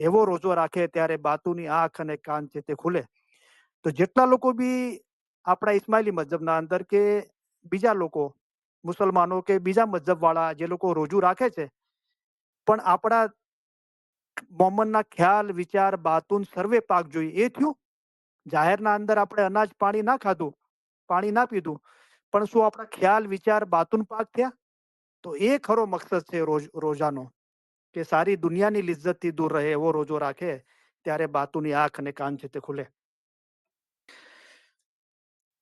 એવો રોજો રાખે ત્યારે બાતુની આંખ અને કાન છે તે ખુલે. તો જેટલા લોકો બી આપણા ઇસ્માઇલી મજહબના અંદર કે બીજા લોકો મુસલમાનો કે બીજા મજહબ વાળા જે લોકો રોજુ રાખે છે, પણ આપણા મોમનના ખ્યાલ વિચાર બાતુન સર્વે પાક જોઈએ એ થયું. જાહેરના અંદર આપણે અનાજ પાણી ના ખાધું, પાણી ના પીધું, પણ શું આપણા ખ્યાલ વિચાર બાતુન પાક થયા? તો એ ખરો મકસદ છે રોજાનો, કે સારી દુનિયાની લિજ્જતથી દૂર રહે એવો રોજો રાખે ત્યારે બાતુની આંખ અને કાન છે તે ખુલે.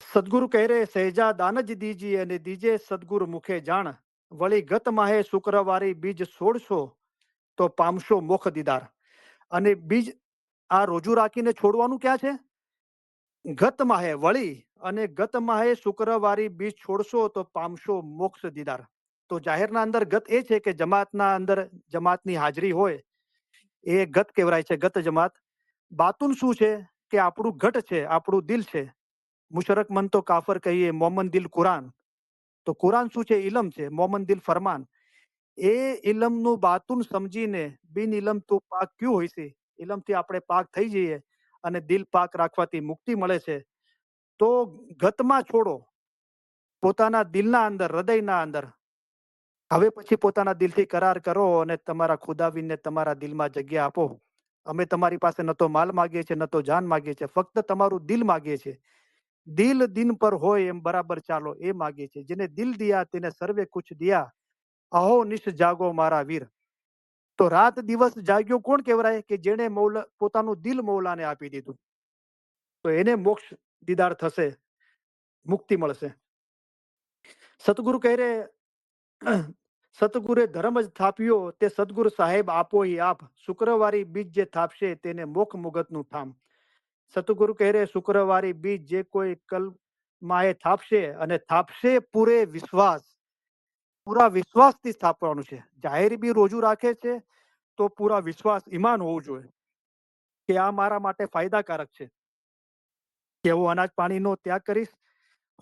સદગુરુ કહે રે સહેજા દાન જ દીજીએ અને દીજે સદગુરુ મુખે જાણ, વળી ગત માહે શુક્રવારી બીજ છોડશો તો પામશો મુખ દીદાર. અને બીજ આ રોજુ રાખીને છોડવાનું ક્યાં છે? ગત માહે વળી, અને ગત માહે શુક્રવારી બીજ છોડશો તો પામશો મોક્ષ દીદાર. તો જાહેરના અંદર ગત એ છે કે જમાતના અંદર જમાતની હાજરી હોય એ ગત કહેવાય છે, ગત જમાત. બાતુન શું છે કે આપણું ઘટ છે, આપણું દિલ છે. મુશરક મન તો કાફર કહીએ, મોમન દિલ કુરાન. તો કુરાન શું છે? ઇલમ છે. મોમન દિલ ફરમાન. એ ઇલમનું બાતુન સમજીને બિન ઇલમ તો પાક ક્યું હોય છે, ઇલમથી આપણે પાક થઈ જઈએ અને દિલ પાક રાખવાથી મુક્તિ મળે છે. તો ગતમાં છોડો, પોતાના દિલના અંદર, હૃદયના અંદર. હવે પછી પોતાના દિલથી કરાર કરો અને તમારા ખુદાવીને તમારા દિલમાં જગ્યા આપો. અમે તમારી પાસે ન તો માલ માગીએ છીએ, ન તો જાન માગીએ છીએ, ફક્ત તમારું દિલ માગીએ છીએ. દિલ દિન પર હોય એમ બરાબર ચાલો એ માગીએ છીએ. જેને દિલ દિયા તેને સર્વે કુછ દિયા, અહો નિશ જાગો મારા વીર. તો રાત દિવસ જાગ્યો કોણ કહેવાય? કે જેને પોતાનું દિલ મૌલાને આપી દીધું, તો એને મોક્ષ દીદાર થશે, મુક્તિ મળશે. સતગુરુ કહે રે સતગુરે ધર્મ જ થાપ્યો તે સદગુરુ સાહેબ આપો ઈ આપ, શુક્રવારી બીજ જે થાપશે તેને મોખ મુગતનું ઠામ. સતગુરુ કહે રે શુક્રવારી બીજ જે કોઈ કલ માએ થાપશે, અને થાપશે પૂરે વિશ્વાસ, પૂરા વિશ્વાસથી સ્થાપવાનું છે. જાહેર બી રોજુ રાખે છે તો પૂરા વિશ્વાસ ઈમાન હોવું જોઈએ કે આ મારા માટે ફાયદાકારક છે, કે હું અનાજ પાણીનો ત્યાગ કરીશ,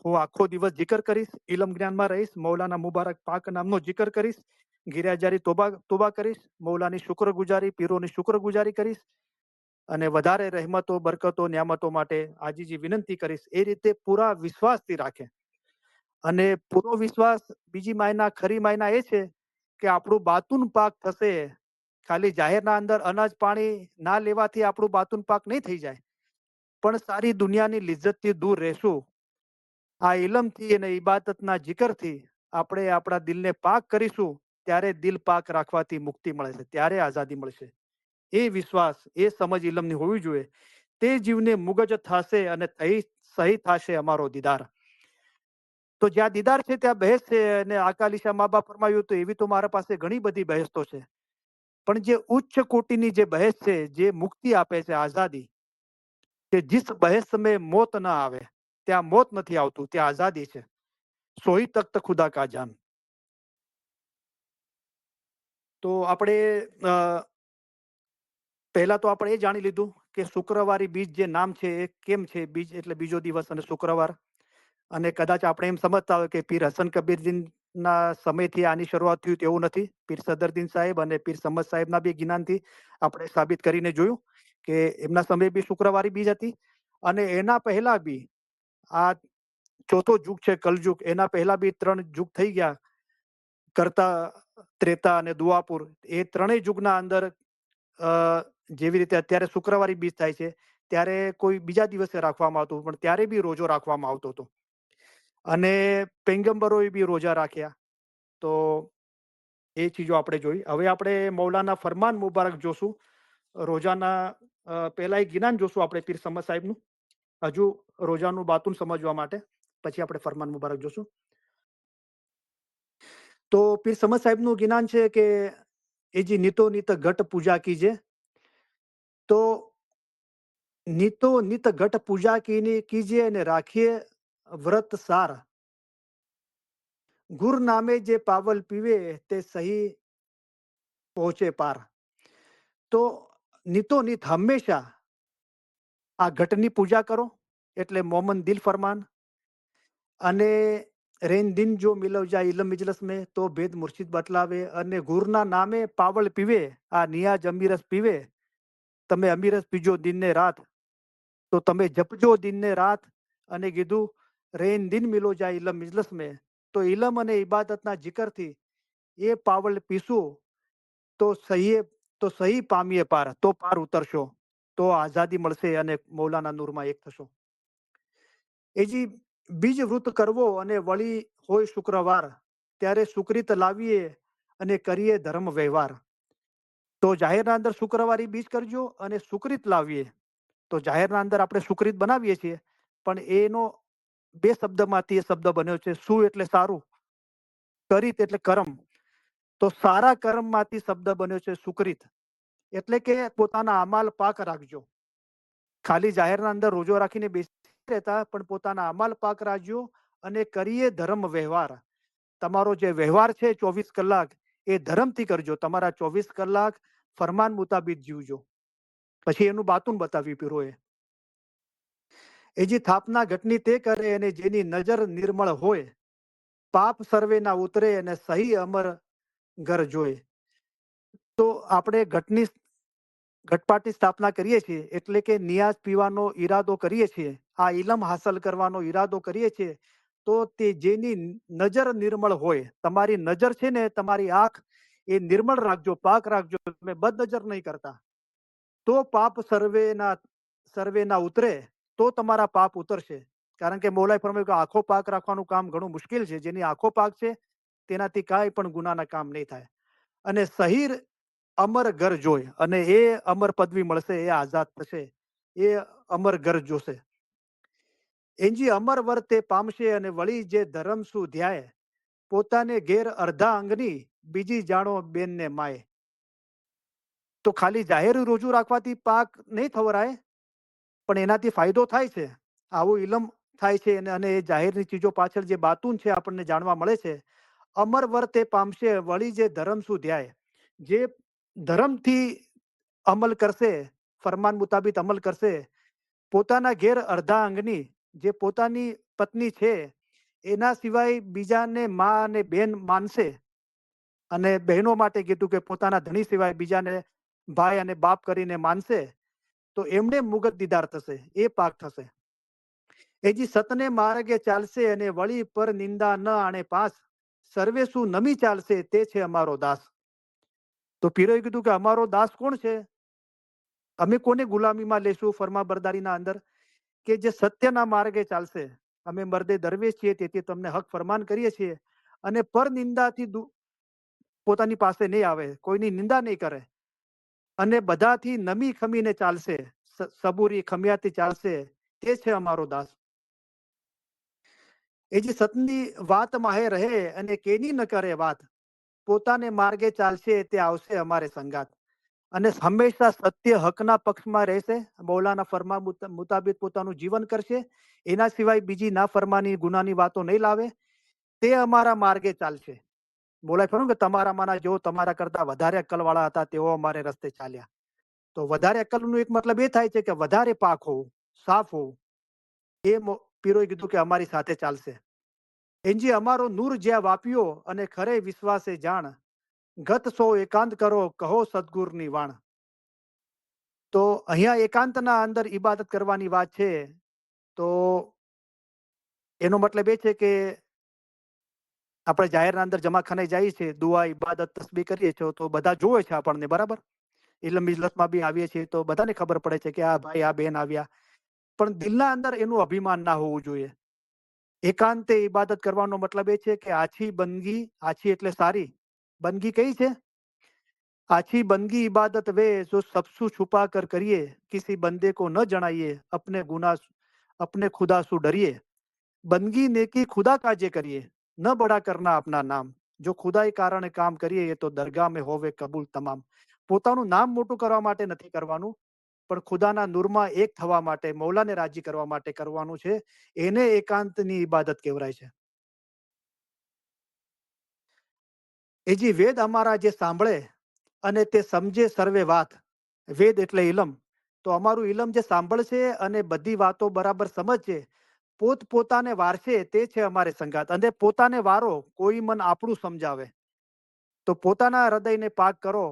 હું આખો દિવસ જિકર કરીશ, ઇલમ જ્ઞાનમાં રહીશ, મૌલાના મુબારક પાક નામનો જિકર કરીશ, ગિરિયાજારી તોબા કરીશ, મૌલાની શુક્રગુજારી, પીરોની શુક્રગુજારી કરીશ, અને વધારે રહેમતો બરકતો ન્યામતો માટે આજીજી વિનંતી કરીશ. એ રીતે પૂરા વિશ્વાસથી રાખે. અને પૂરો વિશ્વાસ બીજી માયના, ખરી માયના એ છે કે આપણું બાતુન પાક થશે. ખાલી જાહેરના અંદર અનાજ પાણી ના લેવાથી આપણું બાતુન પાક નહીં થઈ જાય, પણ સારી દુનિયાની લિજ્જતથી દૂર રહેશું. આ ઇલમથી અને ઇબાદતના જિકરથી આપણે આપણા દિલને પાક કરીશું, ત્યારે દિલ પાક રાખવાથી મુક્તિ મળે છે, ત્યારે આઝાદી મળશે. એ વિશ્વાસ, એ સમજ ઇલમની હોવી જોઈએ. તે જીવને મુગજ થશે અને સહી થશે અમારો દીદાર. તો જ્યાં દીદાર છે ત્યાં બહેસ છે. અને અકાલી શાહ મા બાપ ફરમાયું તો એવી તો મારા પાસે ઘણી બધી બહેસ તો છે, પણ જે ઉચ્ચ કોટીની જે બહેસ છે, જે મુક્તિ આપે છે, આઝાદી, કે જીસ બહેસ મેં મોત ના આવે, ત્યાં મોત નથી આવતું, ત્યાં આઝાદી છે. સોહી તખ્ત ખુદા કા જાન. તો આપણે પહેલા તો આપણે એ જાણી લીધું કે શુક્રવારી બીજ જે નામ છે એ કેમ છે. બીજ એટલે બીજો દિવસ અને શુક્રવાર. અને કદાચ આપણે એમ સમજતા હોય કે પીર હસન કબીરદીન ના સમયથી આની શરૂઆત થયું, તેવું નથી. પીર સદરદીન સાહેબ અને પીર સમદ સાહેબના બી જ્ઞાનથી આપણે સાબિત કરીને જોયું કે એમના સમયે બી શુક્રવારી બીજ હતી. અને એના પહેલા બી આ ચોથો યુગ છે કલયુગ, એના પહેલા બી 3 યુગ થઈ ગયા, કરતા, ત્રેતા અને દુઆપુર. એ ત્રણેય યુગના અંદર જેવી રીતે અત્યારે શુક્રવારી બીજ થાય છે, ત્યારે કોઈ બીજા દિવસે રાખવામાં આવતું, પણ ત્યારે બી રોજો રાખવામાં આવતો હતો. અને પૈગંબરોએ બી રોજા રાખ્યા. તો એ ચીજો આપણે જોઈ. હવે આપણે મૌલાના ફરમાન મુબારક જોશું. રોજાના પહેલા એક જ્ઞાન જોશું આપણે પીર સમદ સાહેબનું, હજુ રોજાનું બાતુન સમજવા માટે. પછી આપણે ફરમાન મુબારક જોશું. તો પીર સમદ સાહેબનું જ્ઞાન છે કે એ જે નિતો નિત ઘટ પૂજા કીજે. તો નિતો નિત ઘટ પૂજા કીજે અને રાખીએ વ્રત સાર, ગુર નામે જે પાવલ પીવે તે સહી પહોંચે પાર. તો નિતો નિત હંમેશા આ ઘટની પૂજા કરો, એટલે મોમન દિલ ફરમાન. અને રેન દિન જો મિલવ જાય ઇલમ મિજલસ में તો ભેદ મુર્શિદ બતલાવે. અને ગુરના નામે પાવલ પીવે, આ નિયા જમીરસ પીવે તમે અમીરસ પીજો દિન ને રાત, તો તમે જપજો દિન ને રાત. અને કીધું રેન દિન મિલો જાય ઇલમ મિજલસ મેં, તો ઇલમ અને ઇબાદતના જિકરથી એ પાવલ પીશું તો સહી પામીએ પાર, તો પાર ઉતરશો, તો આઝાદી મળશે અને મૌલાના નૂરમાં એક થશો. એજી બીજ વૃત કરવો અને વળી હોય શુક્રવાર, ત્યારે સુકૃત લાવીએ અને કરીએ ધર્મ વ્યવહાર. તો જાહેરના અંદર શુક્રવારી બીજ કરજો અને સુકૃત લાવીએ. તો જાહેરના અંદર આપણે સુકૃત બનાવીએ છીએ, પણ એનો બે શબ્દમાંથી એ શબ્દ બન્યો છે. સુ એટલે સારું, કરીત એટલે કર્મ. તો સારા કર્મમાંથી શબ્દ બન્યો છે સુકૃત. એટલે કે પોતાના અમાલ પાક રાખજો. ખાલી જાહેરના અંદર રોજો રાખીને બેસી રહેતા, પણ પોતાના અમાલ પાક રાખજો અને કરીએ ધર્મ વ્યવહાર. તમારો જે વ્યવહાર છે 24 કલાક એ ધર્મથી કરજો. તમારા 24 કલાક ફરમાન મુતાબિક જીવજો. પછી એનું બાતુન બતાવ્યું પીરોએ. એ જે થાપના ઘટની તે કરે અને જેની નજર નિર્મળ હોય, પાપ સર્વે ના ઉતરે અને સહી અમર ઘર જોય. તો આપણે ઘટપાટની સ્થાપના કરીએ છીએ, એટલે કે નિયાઝ પીવાનો ઈરાદો કરીએ છીએ, આ ઇલમ હાંસલ કરવાનો ઈરાદો કરીએ છીએ. તો તે જેની નજર નિર્મળ હોય, તમારી નજર છે ને, તમારી આંખ એ નિર્મળ રાખજો, પાક રાખજો, તમે બદ નજર નહીં કરતા. તો પાપ સર્વેના ઉતરે, તો તમારા પાપ ઉતરશે. કારણ કે મૌલાએ ફરમાવ્યું કે આંખો પાક રાખવાનું કામ ઘણું મુશ્કેલ છે. જેની આંખો પાક છે તેનાથી કાંઈ પણ ગુનાના કામ નહીં થાય. અને સહીર અમર ઘર જોઈ, અને એ અમર પદવી મળશે, એ આઝાદ થશે, એ અમર ઘર જોશે. એંજી અમર વર તે પામશે અને વળી જે ધર્મ શું ધ્યાય, પોતાને ઘેર અર્ધા અંગની બીજી જાણો બેનને માય. તો ખાલી જાહેર રોજુ રાખવાથી પાક નહીં થવરાય, પણ એનાથી ફાયદો થાય છે. આવું ઇલમ થાય છે. અને એ જાહેરની ચીજો પાછળ જે બાતુન છે આપણને જાણવા મળે છે. અમર વર તે પામશે વળી જે ધર્મ શું ધ્યાય, જે ધર્મથી અમલ કરશે, ફરમાન મુતાબિક અમલ કરશે, પોતાના ઘેર અર્ધા અંગની, જે પોતાની પત્ની છે એના સિવાય બીજાને માં અને બેન માનશે. અને બહેનો માટે કીધું કે પોતાના ધણી સિવાય બીજાને ભાઈ અને બાપ કરીને માનશે, તો એમને મુગત દીદાર થશે, એ પાક થશે. એજી સતને માર્ગે ચાલશે અને વળી પર નિંદા ન આણે પાસ, સર્વે શું નમી ચાલશે તે છે અમારો દાસ. તો પીરોએ કીધું કે અમારો દાસ કોણ છે, અમે કોને ગુલામીમાં લેશું ફરમા બરદારીના અંદર, કે જે સત્યના માર્ગે ચાલશે. અમે મર્દે દરવેશ છીએ, તેથી તમને હક ફરમાન કરીએ છીએ. અને પર નિંદાથી પોતાની પાસે નહીં આવે, કોઈની નિંદા નહીં કરે, અને બધાથી નમી ખમીને ચાલશે, સબૂરી ખમિયાથી ચાલશે, તે છે અમારો દાસ. એ જે સતની વાત માહે રહે અને કેની ન કરે વાત, પોતાને માર્ગે ચાલશે તે આવશે અમારે સંગાત. અને હંમેશા સત્ય હકના પક્ષમાં રહેશે, મૌલાના ફરમા મુતાબિક પોતાનું જીવન કરશે, એના સિવાય બીજી ના ફરમાની ગુનાની વાતો નહીં લાવે, તે અમારા માર્ગે ચાલશે. મૌલાએ કહ્યું કે તમારામાંના જેઓ તમારા કરતા વધારે અક્કલવાળા હતા તેઓ અમારે રસ્તે ચાલ્યા. તો વધારે અક્કલનો એક મતલબ એ થાય છે કે વધારે પાક હોવું, સાફ હોવું. એ પીરોએ કીધું કે અમારી સાથે ચાલશે. એનજી અમારો નૂર જ્યાં વાપ્યો અને ખરે વિશ્વાસે જાણ, ગત સો એકાંત કરો કહો સદગુરની વાણ. તો અહીંયા એકાંતના અંદર ઇબાદત કરવાની વાત છે. તો એનો મતલબ એ છે કે આપણે જાહેરના અંદર જમાખાને જઈએ છીએ, દુઆ ઇબાદત તસ્બીહ કરીએ છીએ, તો બધા જોવે છે આપણને, બરાબર. ઇલમ ઇજલસમાં બી આવીએ છીએ તો બધાને ખબર પડે છે કે આ ભાઈ આ બેન આવ્યા, પણ દિલના અંદર એનું અભિમાન ના હોવું જોઈએ. એકાંતે ઇબાદત કરવાનો મતલબ એ છે કે આછી બંદગી, આછી એટલે સારી બંદગી કઈ છે, आछी बंदगी इबादत वे जो सबसु छुपा कर करिए, किसी बंदे को न जनाइए अपने गुनाह, अपने खुदा सु डरिए. बंदगी नेकी खुदा काजे करिए, न बड़ा करना अपना नाम. जो खुदा કારણે કામ કરીએ એ તો દરગાહ में હોવે કબૂલ તમામ. પોતાનું નામ મોટું કરવા માટે નથી કરવાનું, પણ ખુદાના નૂરમાં એક થવા માટે, મૌલાને રાજી કરવા માટે કરવાનું છે. એને એકાંતની ઇબાદત કહેવાય છે. એ જે વેદ અમારા જે સાંભળે અને તે સમજે સર્વે વાત, વેદ એટલે ઇલમ, તો અમારું ઇલમ જે સાંભળશે અને બધી વાતો બરાબર સમજશે, પોત પોતાને વારશે, તે છે અમારે સંગાત. અને પોતાને વારો, કોઈ મન આપણું સમજાવે, તો પોતાના હૃદયને પાક કરો,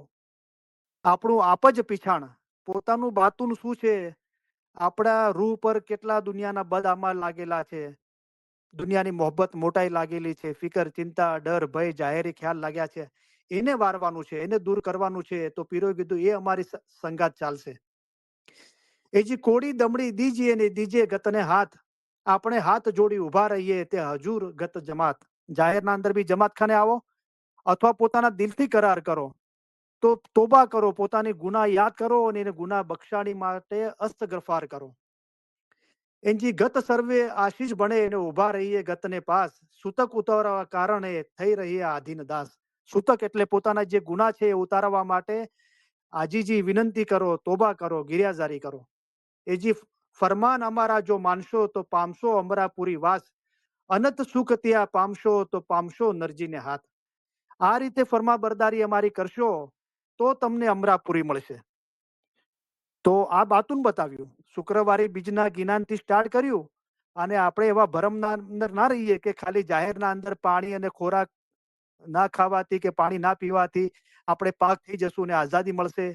આપણું આપ જ પીછાણ. પોતાનું બાતું શું છે, આપણા રૂહ પર કેટલા દુનિયાના બદ લાગેલા છે, દુનિયાની મોહબ્બત મોટાઈ લાગેલી છે, ફિકર ચિંતા ડર ભય જાહેરી ખ્યાલ લાગ્યા છે, એને વારવાનું છે, એને દૂર કરવાનું છે. તો પીરોએ કીધું એ અમારી સંગાત ચાલશે. એ જે કોડી દમડી દીજીએ ને દીજે ગતને હાથ, આપણે હાથ જોડી ઉભા રહીએ તે હજુર ગત જમાત. જાહેરના અંદર બી જમાતખાને આવો અથવા પોતાના દિલથી કરાર કરો, તો તોબા કરો, પોતાની ગુનાહ યાદ કરો અને એને ગુનાહ બક્ષાણી માટે અસ્તગફાર કરો. એનજી ગત સર્વે આશીષ બને એને ઉભા રહીએ ગતને પાસ, સૂતક ઉતારવા કારણે થઈ રહી આધીન દાસ. સૂતક એટલે પોતાના જે ગુનાહ છે એ ઉતારવા માટે આજીજી વિનંતી કરો, તોબા કરો, ગિરિયાઝારી કરો. એ જે ફરમાન અમારા જો માનશો તો પામશો અમરાપુરી વાસ, અનંત સુખ ત્યાં પામશો તો પામશો નરજીને હાથ. આ રીતે ફરમા બરદારી અમારી કરશો તો તમને અમરાપુરી મળશે. તો આ બાતુન બતાવ્યું, શુક્રવારે બીજના જ્ઞાનથી સ્ટાર્ટ કર્યું. અને આપણે એવા ભરમના અંદર ના રહીએ કે ખાલી જાહેરના અંદર પાણી અને ખોરાક ના ખાવાથી કે પાણી ના પીવાથી આપણે પાક થઈ જશું ને આઝાદી મળશે.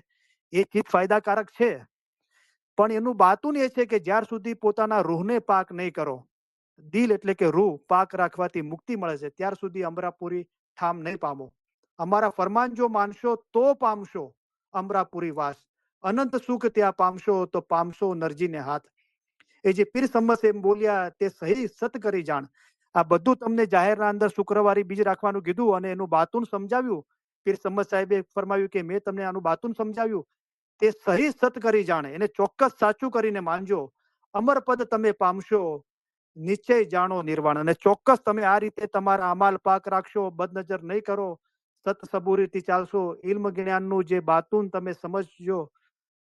એ ચીજ ફાયદાકારક છે, પણ એનું બાતુન એ છે કે જ્યાર સુધી પોતાના રૂહને પાક નહીં કરો, દિલ એટલે કે રૂહ પાક રાખવાથી મુક્તિ મળે છે, ત્યાર સુધી અમરાપુરી ઠામ નહીં પામો. અમારા ફરમાન જો માનશો તો પામશો અમરાપુરી વાસ, અનંત સુખ ત્યાં પામશો તો પામશો નરજીને હાથ. એ જે પીર સમસ એમ બોલ્યા તે સહી સત કરી જાણ. આ બધું તમને જાહેરના અંદર શુક્રવારે બીજ રાખવાનું કીધું અને એનું બાતુન સમજાવ્યું. પીર સમદ સાહેબે ફરમાવ્યું કે મેં તમને આનું બાતુન સમજાવ્યું, તે સહી સત કરી જાણે, એને ચોક્કસ સાચું કરીને માનજો, અમર પદ તમે પામશો, નિશ્ચય જાણો નિર્વાણ. અને ચોક્કસ તમે આ રીતે તમારા અમાલ પાક રાખશો, બદનજર નહીં કરો, સત સબૂરીથી ચાલશો, ઇલ્મ જ્ઞાનનું જે બાતુન તમે સમજજો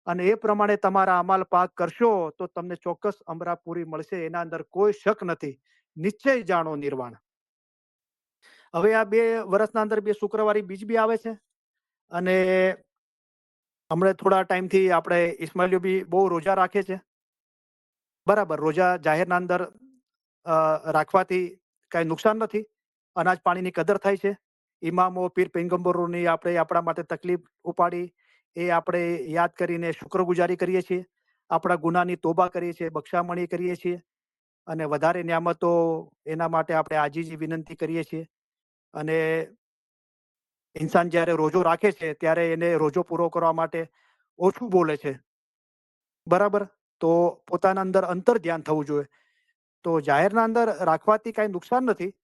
અને એ પ્રમાણે તમારા અમાલ પાક કરશો તો તમને ચોક્કસ અમરાપુરી મળશે, એના અંદર કોઈ શક નથી. નિશ્ચય જાણો નિર્વાણ. હવે આ 2 વર્ષના અંદર 2 શુક્રવારી બીજ બી આવે છે. અને હમણાં થોડા ટાઈમથી આપણે ઇસ્માઇલીઓ બી બહુ રોજા રાખે છે. બરાબર, રોજા જાહેરના અંદર રાખવાથી કાંઈ નુકસાન નથી, અનાજ પાણીની કદર થાય છે. ઇમામો પીર પૈગંબરોની આપણે આપણા માટે તકલીફ ઉપાડી, એ આપણે યાદ કરીને શુક્રગુજારી કરીએ છીએ, આપણા ગુનાની તોબા કરીએ છીએ, બક્ષામણી કરીએ છીએ અને વધારે નિયામતો એના માટે આપણે આજીજી વિનંતી કરીએ છીએ. અને ઇન્સાન જ્યારે રોજો રાખે છે ત્યારે એને રોજો પૂરો કરવા માટે ઓછું બોલે છે. બરાબર, તો પોતાના અંદર અંતર ધ્યાન થવું જોઈએ. તો જાહેરના અંદર રાખવાથી કાંઈ નુકસાન નથી,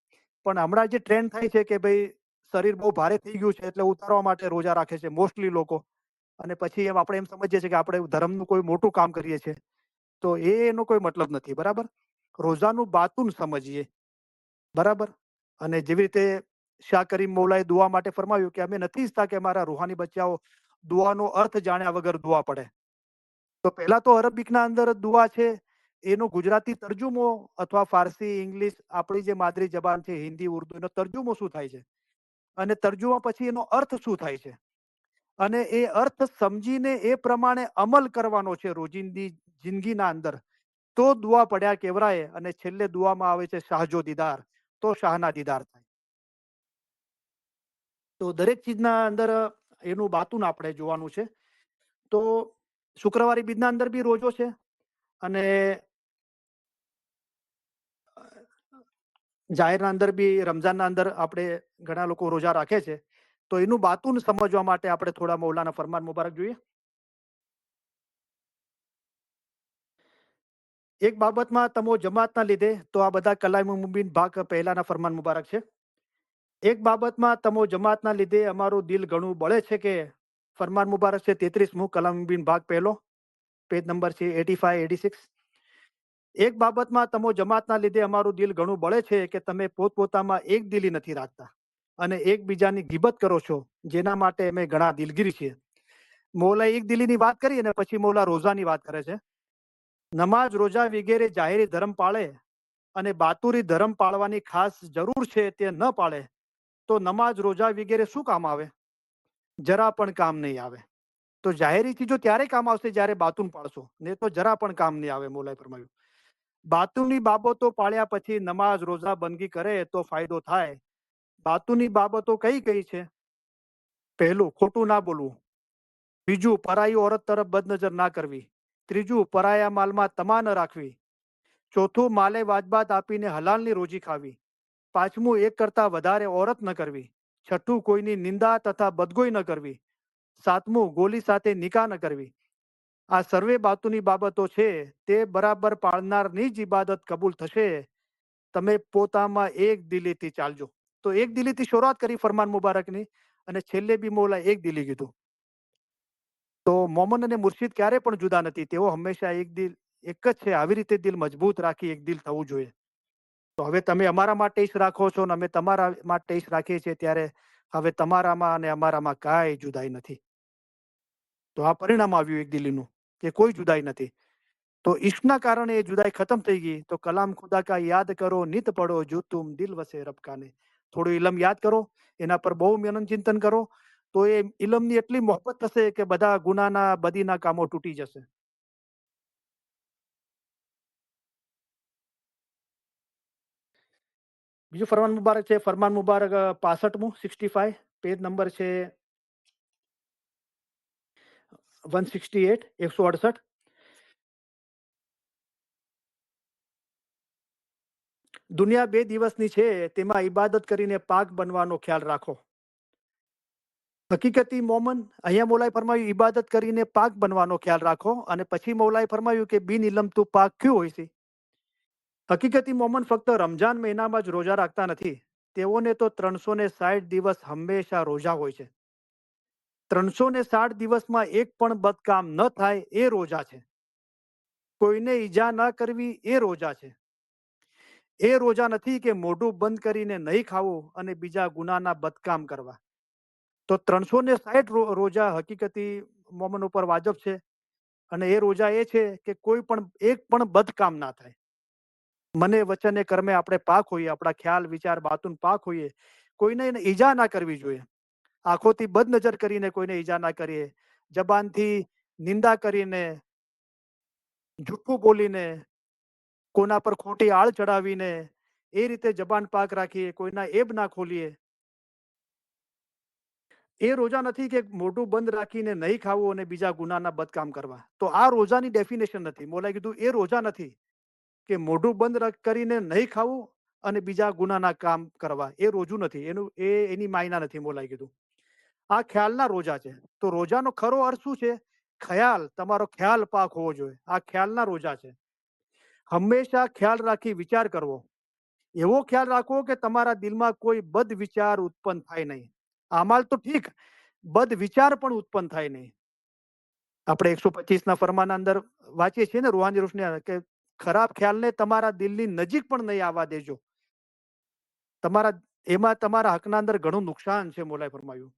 પણ હમણાં જે ટ્રેન્ડ થાય છે કે ભાઈ શરીર બહુ ભારે થઈ ગયું છે એટલે ઉતારવા માટે રોજા રાખે છે મોસ્ટલી લોકો. અને પછી એમ આપણે એમ સમજીએ છીએ કે આપણે ધર્મનું કોઈ મોટું કામ કરીએ છીએ, તો એનો કોઈ મતલબ નથી. બરાબર, રોજાનું બાતુન સમજીએ. બરાબર, અને જેવી રીતે શાહ કરીમ મૌલાએ દુઆ માટે ફરમાવ્યું કે અમે નથી ઈચ્છતા કે અમારા રૂહાની બચ્ચાઓ દુઆનો અર્થ જાણ્યા વગર દુઆ પડે. તો પહેલા તો અરબિકના અંદર દુઆ છે, એનો ગુજરાતી તર્જુમો અથવા ફારસી ઇંગ્લિશ આપણી જે માદરી જબાન છે હિન્દી ઉર્દુ, એનો તર્જુમો શું થાય છે અને તર્જુમા પછી એનો અર્થ શું થાય છે, અને એ અર્થ સમજીને એ પ્રમાણે અમલ કરવાનો છે રોજિંદી જિંદગીના અંદર, તો દુઆ પડ્યા કેવરાય. અને છેલ્લે દુઆમાં આવે છે શાહજો દીદાર, તો શાહના દીદાર થાય. તો દરેક ચીજના અંદર એનું બાતુન આપણે જોવાનું છે. તો શુક્રવારી બીજના અંદર બી રોજો છે. અને જાહેરના અંદર બી રમઝાનના અંદર આપણે ઘણા લોકો રોજા રાખે છે. તો એનું બાતુન સમજવા માટે આપણે થોડા મૌલાના ફરમાન મુબારક જોઈએ. એક બાબતમાં તમો જમાતના લીધે, તો આ બધા કલામ મુબીન ભાગ પહેલાના ફરમાન મુબારક છે. એક બાબતમાં તમો જમાતના લીધે અમારું દિલ ઘણું બળે છે કે, ફરમાન મુબારક છે 33મું કલામ મુબીન ભાગ પહેલો, પેજ નંબર છે 85-86. એક બાબતમાં તમો જમાતના લીધે અમારું દિલ ઘણું બળે છે કે તમે પોતપોતામાં એક દિલી નથી રાખતા અને એકબીજાની ગીબત કરો છો, જેના માટે અમે ઘણા દિલગીર છીએ. મૌલાએ એક દિલીની વાત કરી અને પછી મૌલા રોઝાની વાત કરે છે. નમાઝ રોજા વગેરે જાહેરી ધર્મ પાળે અને બાતુરી ધર્મ પાળવાની ખાસ જરૂર છે તે ન પાળે તો નમાઝ રોજા વગેરે શું કામ આવે? જરા પણ કામ નહીં આવે. તો જાહેરી ચીજો ત્યારે કામ આવશે જ્યારે બાતુન પાળશો, ને તો જરા પણ કામ નહીં આવે. મોલાએ ફરમાવ્યું, બાતુની બાબતો પાળ્યા પછી નમાઝ રોજા બંદગી કરે તો ફાયદો થાય. બાતુની બાબતો કઈ કઈ છે? પહેલું, ખોટું ના બોલવું. બીજું, પરાઈ ઓરત તરફ બદનજર ના કરવી. ત્રીજું, પરાયા માલમાં તમા ન રાખવી. ચોથું, માલે વાજબાત આપીને હલાલની રોજી ખાવી. પાંચમું, એક કરતા વધારે ઓરત ન કરવી. છઠ્ઠું, કોઈની નિંદા તથા બદગોઈ ન કરવી. સાતમું, ગોલી સાથે નિકાહ ન કરવી. આ સર્વે બાતુની બાબતો છે તે બરાબર પાળનારની જ ઇબાદત કબૂલ થશે. તમે પોતામાં એક દિલીથી ચાલજો. તો એક દિલીથી શરૂઆત કરી ફરમાન મુબારકની, અને છેલ્લે બી મોલા એક દિલી કીધું. તો મોમન અને મુર્શિદ ક્યારે પણ જુદા નથી, તેઓ હંમેશા એક દિલ એક જ છે. આવી રીતે દિલ મજબૂત રાખી એક દિલ થવું જોઈએ. તો હવે તમે અમારા માટે ઈશ રાખો છો ને અમે તમારા માટે ઈશ રાખીએ છીએ, ત્યારે હવે તમારામાં અને અમારામાં કાંઈ જુદાઈ નથી. તો આ પરિણામ આવ્યું એક દિલીનું, કે કોઈ જુદાઈ નથી. તો ઈશ્કના કારણે એ જુદાઈ ખતમ થઈ ગઈ. તો કલામ ખુદા કા યાદ કરો, નિત પડો, જો તુમ દિલ વસે રબ કાને. થોડું ઇલમ યાદ કરો, એના પર બહુ મનન ચિંતન કરો, તો એ ઇલમની એટલી મોહબ્બત થશે કે બધા ગુનાના બદીના કામો તૂટી જશે. બીજું ફરમાન મુબારક છે, ફરમાન મુબારક 65મું 65, પેજ નંબર છે 168, 168. દુનિયા બે દિવસની છે, તેમાં ઈબાદત કરીને પાક બનવાનો ખ્યાલ રાખો. હકીકતી મોમન, અહીંયા મૌલાએ ફરમાયું ઈબાદત કરીને પાક બનવાનો ખ્યાલ રાખો, અને પછી મૌલાએ ફરમાયું કે બિન ઇલમ તું પાક ક્યું હોય છે. હકીકતી મોમન ફક્ત રમજાન મહિનામાં જ રોજા રાખતા નથી. તેઓને તો 360 દિવસ હંમેશા રોજા હોય છે. 360 દિવસમાં એક પણ બદકામ ન થાય એ રોજા છે. કોઈને ઈજા ન કરવી એ રોજા છે. એ રોજા નથી કે મોઢું બંધ કરીને નહીં ખાવું અને બીજા ગુનાના બદકામ કરવા. તો 360 રોજા હકીકતી મોમન ઉપર વાજબ છે. અને એ રોજા એ છે કે કોઈ પણ એક પણ બદકામ ના થાય. મને વચને કર્મે આપણે પાક હોઈએ, આપણા ખ્યાલ વિચાર બાતુન પાક હોઈએ. કોઈને ઈજા ના કરવી જોઈએ. આંખોથી બદનજર કરીને કોઈને ઈજા ના કરીએ. જબાનથી નિંદા કરીને, જૂઠું બોલીને, કોના પર ખોટી આળ ચડાવીને, એ રીતે જબાન પાક રાખીએ, કોઈના એબ ના ખોલીએ. એ રોજા નથી કે મોઢું બંધ રાખીને નહીં ખાવું અને બીજા ગુનાના બદકામ કરવા. તો આ રોજાની ડેફિનેશન નથી. મોલાએ કીધું એ રોજા નથી કે મોઢું બંધ કરીને નહીં ખાવું અને બીજા ગુનાના કામ કરવા. એ રોજું નથી. એની માયના નથી. મોલાએ કીધું આ ખ્યાલના રોજા છે. તો રોજાનો ખરો અર્થ શું છે? ખ્યાલ, તમારો ખ્યાલ પાક હોવો જોઈએ. આ ખ્યાલના રોજા છે. હંમેશા ખ્યાલ રાખી વિચાર કરવો. એવો ખ્યાલ રાખવો કે તમારા દિલમાં કોઈ બદ વિચાર ઉત્પન્ન થાય નહીં. આમાલ તો ઠીક, બદ વિચાર પણ ઉત્પન્ન થાય નહીં. આપણે 125 ના ફરમાના અંદર વાંચીએ છીએ ને, રૂહાની રોશની, કે ખરાબ ખ્યાલને તમારા દિલની નજીક પણ નહીં આવવા દેજો. તમારા એમાં તમારા હકના અંદર ઘણું નુકસાન છે. મોલાએ ફરમાયું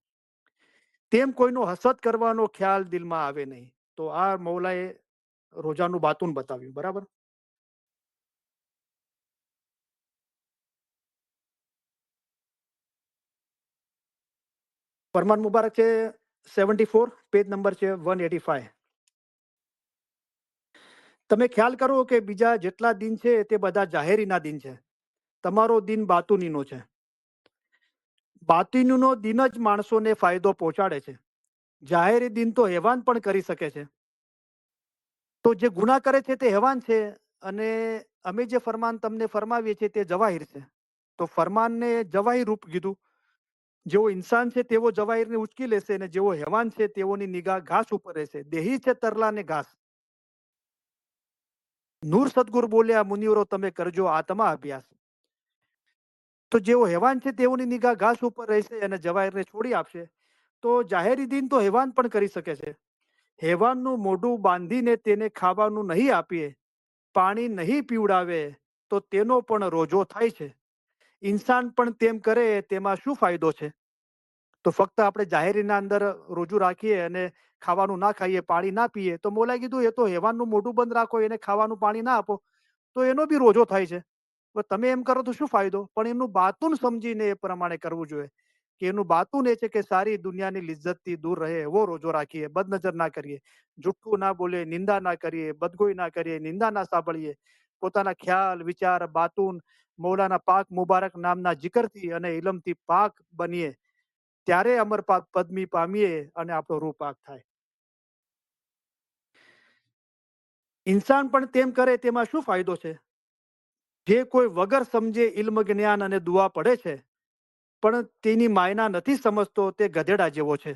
તેમ કોઈનો હસદ કરવાનો ખ્યાલ દિલમાં આવે નહીં. તો આ મૌલાએ રોજાનું બાતુન બતાવ્યું. બરાબર. ફરમાન મુબારક છે 74, પેજ નંબર છે 185. તમે ખ્યાલ કરો કે બીજા જેટલા દિન છે તે બધા જાહેરીના દિન છે. તમારો દિન બાતુનીનો છે. બાતુનીનો દિન જ માણસોને ફાયદો પહોંચાડે છે. જાહેરી દિન તો હેવાન પણ કરી શકે છે. તો જે ગુના કરે છે તે હેવાન છે, અને અમે જે ફરમાન તમને ફરમાવીએ છીએ તે જવાહિર છે. તો ફરમાનને જવાહિર રૂપ કીધું. જેવો ઇન્સાન છે તેવો જવાહિરને ઉચકી લેશે, અને જેવો હેવાન છે તેઓની નિગાહ ઘાસ ઉપર રહેશે. દેહી છે તરલા ને ઘાસ. નૂર સદગુર બોલ્યા, મુનિવરો તમે કરજો આત્મા અભ્યાસ. તો જેવો હેવાન છે તેઓની નિગાહ ઘાસ ઉપર રહેશે અને જવાહિરને છોડી આપશે. તો જાહેરી દિન તો હેવાન પણ કરી શકે છે. હેવાનનું મોઢું બાંધીને તેને ખાવાનું નહીં આપીએ, પાણી નહીં પીવડાવે, તો તેનો પણ રોજો થાય છે. ઇન્સાન પણ તેમ કરે તેમાં શું ફાયદો છે? તો ફક્ત આપણે જાહેરીના અંદર રોજુ રાખીએ અને ખાવાનું ના ખાઈએ, પાણી ના પીએ, તો મોલાએ કીધું એ તો હેવાનનું મોઢું બંધ રાખો, એને ખાવાનું પાણી ના આપો, તો એનો બી રોજો થાય છે. તમે એમ કરો તો શું ફાયદો? પણ એમનું બાતુન સમજીને એ પ્રમાણે કરવું જોઈએ. કે એનું બાતુન એ છે કે સારી દુનિયાની લિજ્જતથી દૂર રહે એવો રોજો રાખીએ, બદનજર ના કરીએ, જુઠ્ઠું ના બોલે, નિંદા ના કરીએ, બદગોઈ ના કરીએ, નિંદા ના સાંભળીએ, પોતાના ખ્યાલ વિચાર બાતુન મૌલાના પાક મુબારક નામના જિકરથી અને ઇલમથી પાક બનીએ, ત્યારે અમર પદમી પામીએ અને આપણો રૂહ પાક થાય. ઇન્સાન પણ તેમ કરે તેમાં શું ફાયદો છે? જે કોઈ વગર સમજે ઇલ્મ જ્ઞાન અને દુઆ પડે છે પણ તેની માયના નથી સમજતો તે ગધેડા જેવો છે.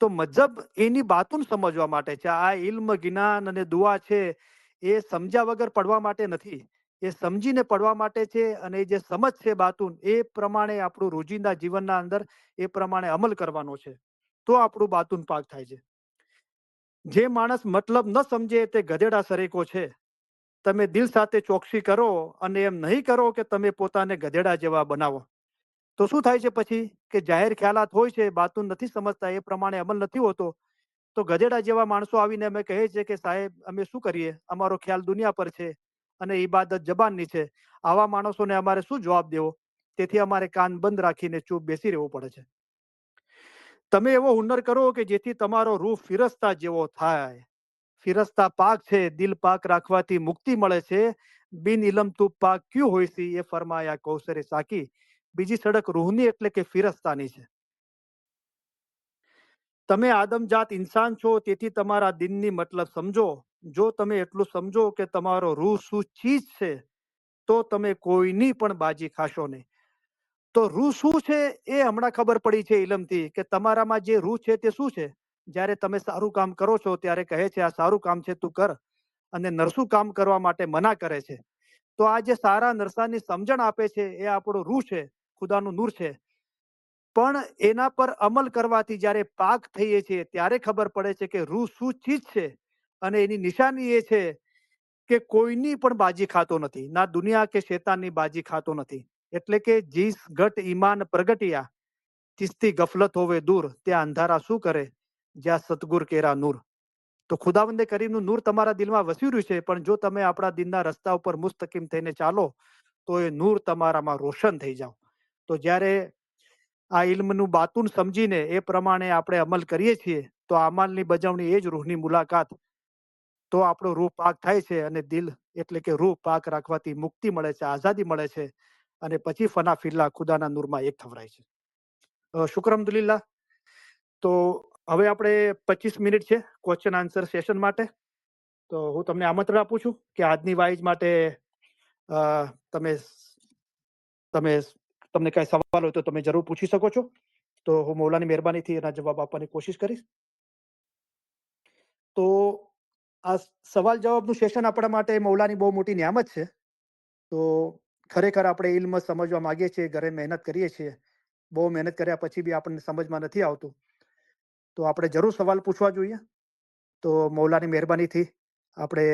તો મજહબ એની બાતુન સમજવા માટે છે. આ ઇલ્મ જ્ઞાન અને દુઆ છે એ સમજ્યા વગર પડવા માટે નથી. એ સમજીને પડવા માટે છે અને જે સમજ છે બાતુન એ પ્રમાણે આપણું રોજિંદા જીવનના અંદર એ પ્રમાણે અમલ કરવાનો છે. તો આપણું બાતુન પાક થાય છે. જે માણસ મતલબ ન સમજે તે ગધેડા સરેકો છે. તમે દિલ સાથે ચોકસી કરો અને એમ નહીં કરો કે તમે પોતાને ગધેડા જેવા બનાવો. તો શું થાય છે પછી કે જાહેર ખ્યાલાત હોય છે, બાતુન નથી સમજતા, એ પ્રમાણે અમલ નથી હોતો. તો ગધેડા જેવા માણસો આવીને અમે કહે છે કે સાહેબ અમે શું કરીએ, અમારો ખ્યાલ દુનિયા પર છે અને ઈબાદત જબાનની છે. આવા માણસોને અમારે શું જવાબ દેવો? તેથી અમારે કાન બંધ રાખીને ચૂપ બેસી રહેવું પડે છે. તમે એવો હુનર કરો કે જેથી તમારો રૂહ ફિરસ્તા જેવો થાય. ફિરસ્તા પાક છે, દિલ પાક રાખવાથી મુક્તિ મળે છે. બિન ઇલમ તું પાક ક્યું હોયસી એ ફરમાયા કૌસરે સાકી. બીજી સડક રૂહની એટલે કે ફિરસ્તાની છે. તમે આદમજાત ઇન્સાન છો તેથી તમારા દિનની મતલબ સમજો. જો તમે એટલું સમજો કે તમારો રૂહ શું ચીજ છે તો તમે કોઈની પણ બાજી ખાશો નહીં. તો રૂહ શું છે એ હમણાં ખબર પડી છે ઇલમથી કે તમારામાં જે રૂહ છે તે શું છે. જ્યારે તમે સારું કામ કરો છો ત્યારે કહે છે આ સારું કામ છે તું કર, અને નરસું કામ કરવા માટે મના કરે છે. તો આ જે સારા નરસાની સમજણ આપે છે એ આપણો રૂહ છે, ખુદાનું નૂર છે. પણ એના પર અમલ કરવાથી જ્યારે પાક થઈએ છીએ ત્યારે ખબર પડે છે કે રૂહ શું ચીજ છે. અને એની નિશાની એ છે કે કોઈની પણ બાજી ખાતો નથી, ના દુનિયા કે શેતાનની બાજી ખાતો નથી. એટલે કે જીસ ઘટ ઈમાન પ્રગટિયા, ચિસ્તી ગફલત હોવે દૂર, ત્યાં અંધારા શું કરે જ્યાં સતગુર કેરા નૂર. તો ખુદાવંદે કરીમનું નૂર તમારા દિલમાં વસી રહ્યું છે, પણ જો તમે આપણા દિનના રસ્તા ઉપર મુસ્તકીમ થઈને ચાલો તો એ નૂર તમારામાં રોશન થઈ જાવ. તો જ્યારે આ ઇલ્મનું બાતુન સમજીને એ પ્રમાણે આપણે અમલ કરીએ છીએ તો અમલની બજવણી એ જ રૂહની મુલાકાત. તો આપણો રૂહ પાક થાય છે અને દિલ એટલે કે રૂહ પાક રાખવાથી મુક્તિ મળે છે, આઝાદી મળે છે અને પછી ફના ફિલ્લા ખુદાના નૂરમાં એક થવરાય છે. શુક્ર અલ્હમ્દુલિલ્લાહ. તો હવે આપણે 25 મિનિટ છે ક્વેશ્ચન આન્સર સેશન માટે. તો હું તમને આમંત્રણ આપું છું કે આજની વાઇઝ માટે તમે તમે તમને કઈ સવાલ હોય તો તમે જરૂર પૂછી શકો છો. તો હું મૌલાની મહેરબાનીથી એના જવાબ આપવાની કોશિશ કરીશ. તો આ સવાલ જવાબનું સેશન આપણા માટે મૌલાની બહુ મોટી નિયામત છે. તો ખરેખર આપણે ઇલ્મ સમજવા માંગીએ છીએ, ઘરે મહેનત કરીએ છીએ, બહુ મહેનત કર્યા પછી બી આપણને સમજમાં નથી આવતું. તો આપણે જરૂર સવાલ પૂછવા જોઈએ. તો મૌલાની મહેરબાનીથી આપણે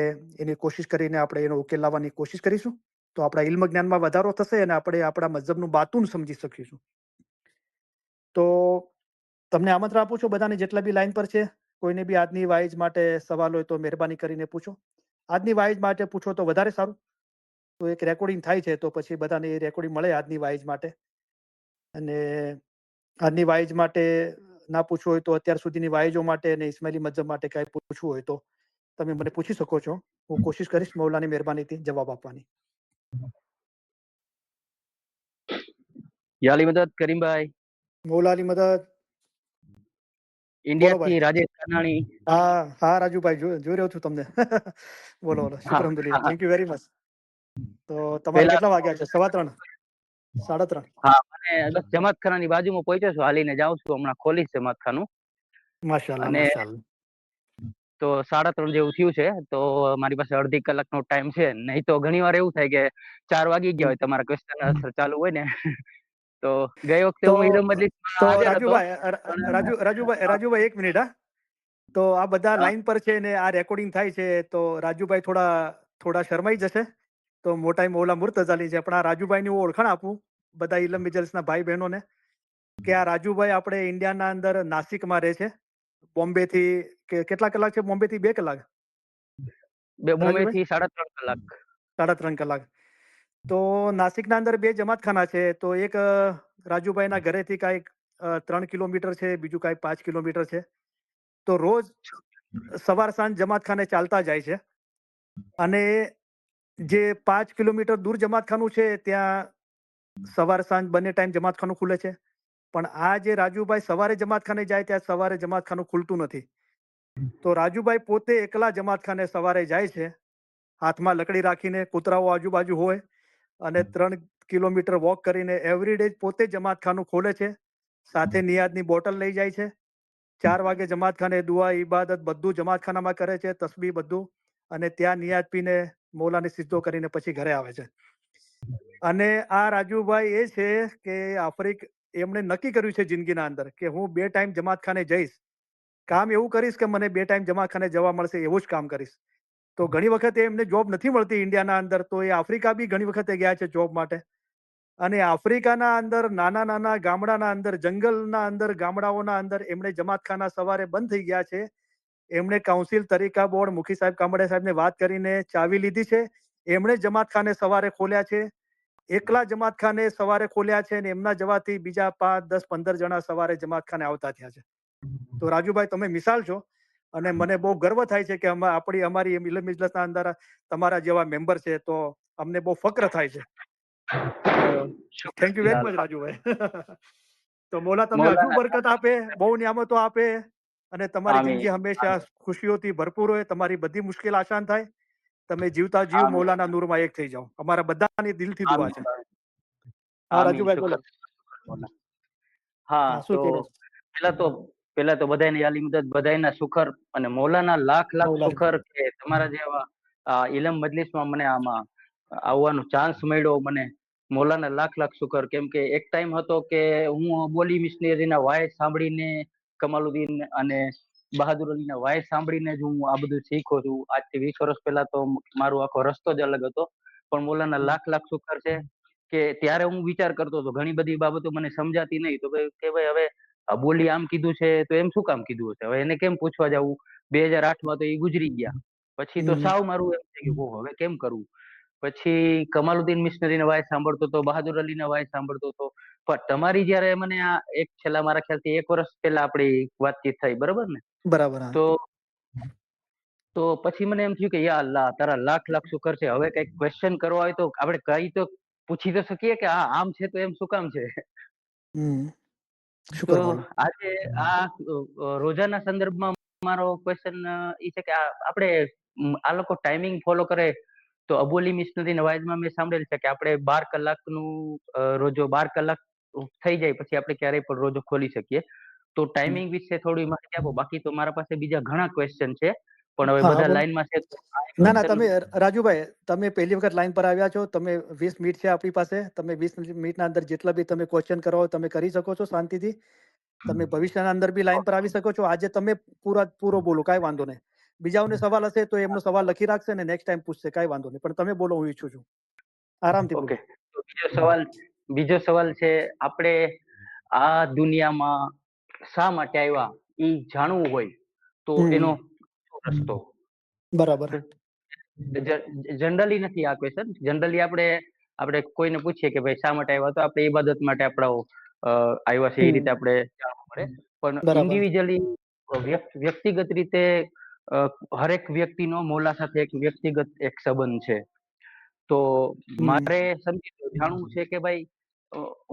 એની કોશિશ કરીને આપણે એનો ઉકેલ લાવવાની કોશિશ કરીશું. તો આપણા ઇલ્મ જ્ઞાનમાં વધારો થશે અને આપણે આપણા મઝહબનું બાતુન સમજી શકીશું. તો તમને આમંત્રણ આપું છું બધાને જેટલા બી લાઈન પર છે, કોઈને બી આજની વાઇઝ માટે સવાલ હોય તો મહેરબાની કરીને પૂછો. આજની વાઇઝ માટે પૂછો તો વધારે સારું. તો એક રેકોર્ડિંગ થાય છે તો પછી બધાને એ રેકોર્ડિંગ મળે આજની વાઇઝ માટે. અને આજની વાઇઝ માટે ના પૂછવું હોય તો અત્યાર સુધીની વાઇઝો માટે અને ઇસ્માઇલી મજહબ માટે કાંઈ પૂછવું હોય તો તમે મને પૂછી શકો છો. હું કોશિશ કરીશ મૌલાની મહેરબાનીથી જવાબ આપવાની. યાલી મદદ કરીમભાઈ, મૌલાની મદદ. બોલો ઇન્ડિયા થી ભાઈ. રાજેશ કાનાણી. હા હા રાજુભાઈ, જોઈ રહ્યો છું તમને. બોલો બોલો. શુક્ર અલ્હમ્દુલિલ્લાહ. Thank you very much. તો તમારે પેલા કેટલા વાગ્યા છે? 3:15, 3:30? હા, મને બસ જમાતખાનાની બાજુમાં પહોંચ્યો છું, હાલીને જાઉં છું, હમણાં ખોલીશ જમાતખાનું. માશાઅલ્લાહ અને માશાઅલ્લાહ. તો 3:30 જેવું થયું છે, તો મારી પાસે અડધી કલાકનો ટાઈમ છે. નહીં તો ઘણી વાર એવું થાય કે 4 વાગી ગયા હોય, તમારા ક્વેશ્ચન આન્સર ચાલુ હોય ને. તો ગઈ વખતે તો હું ઈરમ મજલિસમાં તો હાજર હતો. રાજુભાઈ 1 મિનિટ. હા, તો આ બધા હા, લાઈન પર છે ને આ રેકોર્ડિંગ થાય છે તો રાજુભાઈ થોડા શરમાઈ જશે. તો મોટાઈ મૌલા મુર્તઝાલી છે, પણ આ રાજુભાઈની હું ઓળખાણ આપું બધા ઇલમ મિજલ્સના ભાઈ બહેનોને કે આ રાજુભાઈ આપણે ઇન્ડિયાના અંદર નાસિકમાં રહે છે. બોમ્બેથી કેટલા કલાક છે? બોમ્બેથી 2 કલાક મુંબઈ રાજુભાઈ? થી 3.5 કલાક. 3.5 કલાક. તો નાસિકના અંદર 2 જમાતખાના છે. તો એક રાજુભાઈના ઘરેથી કાંઈક 3 કિલોમીટર છે, બીજું કાંઈક 5 કિલોમીટર છે. તો રોજ સવાર સાંજ જમાતખાને ચાલતા જાય છે. અને જે 5 કિલોમીટર દૂર જમાતખાનું છે ત્યાં સવાર સાંજ બંને ટાઈમ જમાતખાનું ખુલે છે. પણ આ જે રાજુભાઈ સવારે જમાતખાને જાય ત્યાં સવારે જમાતખાનું ખુલતું નથી. તો રાજુભાઈ પોતે એકલા જમાતખાને સવારે જાય છે, હાથમાં લકડી રાખીને, કૂતરાઓ આજુબાજુ હોય, અને 3 કિલોમીટર વોક કરીને એવરીડે પોતે જમાતખાનું ખોલે છે, સાથે નિયાદની બોટલ લઈ જાય છે. 4 વાગે જમાતખાને દુઆ ઇબાદત બધું જમાતખાનામાં કરે છે, તસ્બીહ બધું, અને ત્યાં નિયાદ પીને મૌલાને સિદ્ધો કરીને પછી ઘરે આવે છે. અને આ રાજુભાઈ એ છે કે એમણે નક્કી કર્યું છે જિંદગીના અંદર કે હું 2 ટાઈમ જમાતખાને જઈશ, કામ એવું કરીશ કે મને 2 ટાઈમ જમાતખાને જવા મળશે એવું જ કામ કરીશ. તો ઘણી વખતે એમને જોબ નથી મળતી ઇન્ડિયાના અંદર, તો એ આફ્રિકા બી ઘણી વખતે ગયા છે જોબ માટે. અને આફ્રિકાના અંદર નાના નાના ગામડાના અંદર, જંગલના અંદર, ગામડાઓના અંદર એમણે જમાતખાના સવારે બંધ થઈ ગયા છે. એમણે કાઉન્સિલ, તરીકા બોર્ડ, મુખી સાહેબ, કામડે સાહેબને વાત કરીને ચાવી લીધી છે. એમણે જમાતખાને સવારે ખોલ્યા છે, એકલા જમાતખાને સવારે ખોલ્યા છે, અને એમના જવાથી બીજા 5, 10, 15 જણા સવારે જમાતખાને આવતા થયા છે. તો રાજુભાઈ તમે મિસાલ છો, અને મને બહુ ગર્વ થાય છે કે અમારી ઇલ્મ ઇજલસના અંદર તમારા જેવા મેમ્બર છે, તો અમને બહુ ફક્ર થાય છે. તો thank you very much Rajubhai. તો મોલા તમને હજુ મૌલાના બરકત આપે, બહુ નિયામતો આપે, અને તમારી આમીન જિંદગી હંમેશા ખુશીઓથી ભરપૂર હોય, તમારી બધી મુશ્કેલ આસાન થાય, તમે જીવતા જીવ આમીન મૌલાના નૂરમાં એક થઈ જાઓ. અમારા બધાની દિલથી દુઆ છે. આમીન હા આમીન રાજુભાઈ શુક્ર બોલો. મૌલા. હા હા શું તો કહી રહ્યા છો? પેલા તો પેલા તો બધાની આલી મદદ, બધાના શુકર, અને મૌલાના લાખ લાખ મૌલાના. શુકર કે તમારા જેવા ઇલમ મજલિસમાં મને આમાં આવવાનો ચાન્સ મળ્યો. મને મૌલાના લાખ લાખ શુકર, કેમ કે એક ટાઈમ હતો કે હું બોલી મિશનરીના વાય સાંભળીને, કમાલુદ્દીન અને બહાદુર અલીના વાય સાંભળીને જ હું આ બધું શીખો છું. આજથી 20 વર્ષ પહેલા તો મારો આખો રસ્તો જ અલગ હતો. પણ મૌલાના લાખ લાખ શુકર છે કે ત્યારે હું વિચાર કરતો હતો, ઘણી બધી બાબતો મને સમજાતી નહીં, તો કે ભાઈ હવે આ બોલી આમ કીધું છે તો એમ શું કામ કીધું હશે, હવે એને કેમ પૂછવા જવું. 2008માં તો એ ગુજરી ગયા, પછી તો સાવ મારું એમ થઈ ગયું, હવે કેમ કરવું. પછી કમાલુદ્દીન મિશનરીના વાય સાંભળતો હતો, બહાદુર અલીના વાય સાંભળતો હતો. પણ તમારી જયારે મને આ છેલ્લા મારા ખ્યાલથી 1 વર્ષ પહેલા આપણી વાતચીત થઈ, બરોબર ને? બરાબર. હા. તો તો પછી મને એમ થયું કે યા અલ્લાહ, તારા લાખ લાખ શુકર છે. હવે કઈક ક્વેશ્ચન કરવા હોય તો આપણે કઈ તો પૂછી તો શકીએ કે આ આમ છે તો એમ શું કામ છે. તો શુક્ર બોલો. આજે આ રોજાના સંદર્ભમાં મારો ક્વેશ્ચન એ છે કે આપણે આ લોકો ટાઈમિંગ ફોલો કરે તો અબોલી મિશનરી નવાઝમાં મેં સાંભળેલ છે કે આપણે 12 કલાકનું રોજો 12 કલાક થઈ જાય પછી આપણે ક્યારેય પણ રોજો ખોલી શકીએ. તો ટાઈમિંગ વિશે થોડી માહિતી આપો. બાકી તો મારા પાસે બીજા ઘણા ક્વેશ્ચન છે, પણ હવે હા હા બધા બોલો. લાઈનમાં છે તો આ એક ના ના, question તમે રાજુભાઈ તમે પહેલી વખત લાઈન પર આવ્યા છો. તમે 20 મિનિટ છે આપણી પાસે. તમે 20 મિનિટના અંદર જેટલા બી તમે ક્વેશ્ચન કરો તમે કરી શકો છો શાંતિથી. તમે ભવિષ્યના અંદર બી લાઈન પર આવી શકો છો. આજે તમે પૂરો બોલો, કાંઈ વાંધો નહીં. બીજાઓને સવાલ હશે તો એમનો સવાલ લખી રાખશે ને નેક્સ્ટ ટાઈમ પૂછશે, કાંઈ વાંધો નહીં. પણ તમે બોલો, હું ઈચ્છું છું. આરામથી ઓકે. બોલો. તો બીજો સવાલ છે, આપણે આ દુનિયામાં શા માટે આવ્યા એ જાણવું હોય તો એનો શું રસ્તો? બરાબર. જનરલી નથી આ ક્વેશ્ચન. જનરલી આપણે કોઈને પૂછીએ કે ભાઈ શા માટે આવ્યા, તો આપણે ઇબાદત માટે આવ્યા છે એ રીતે આપણે જાણવું પડે. પણ બરાબર. ઇન્ડિવિજ્યુઅલી વ્યક્તિગત રીતે હરેક વ્યક્તિનો મૌલા સાથે એક વ્યક્તિગત એક સંબંધ છે. તો મારે જાણવું છે કે ભાઈ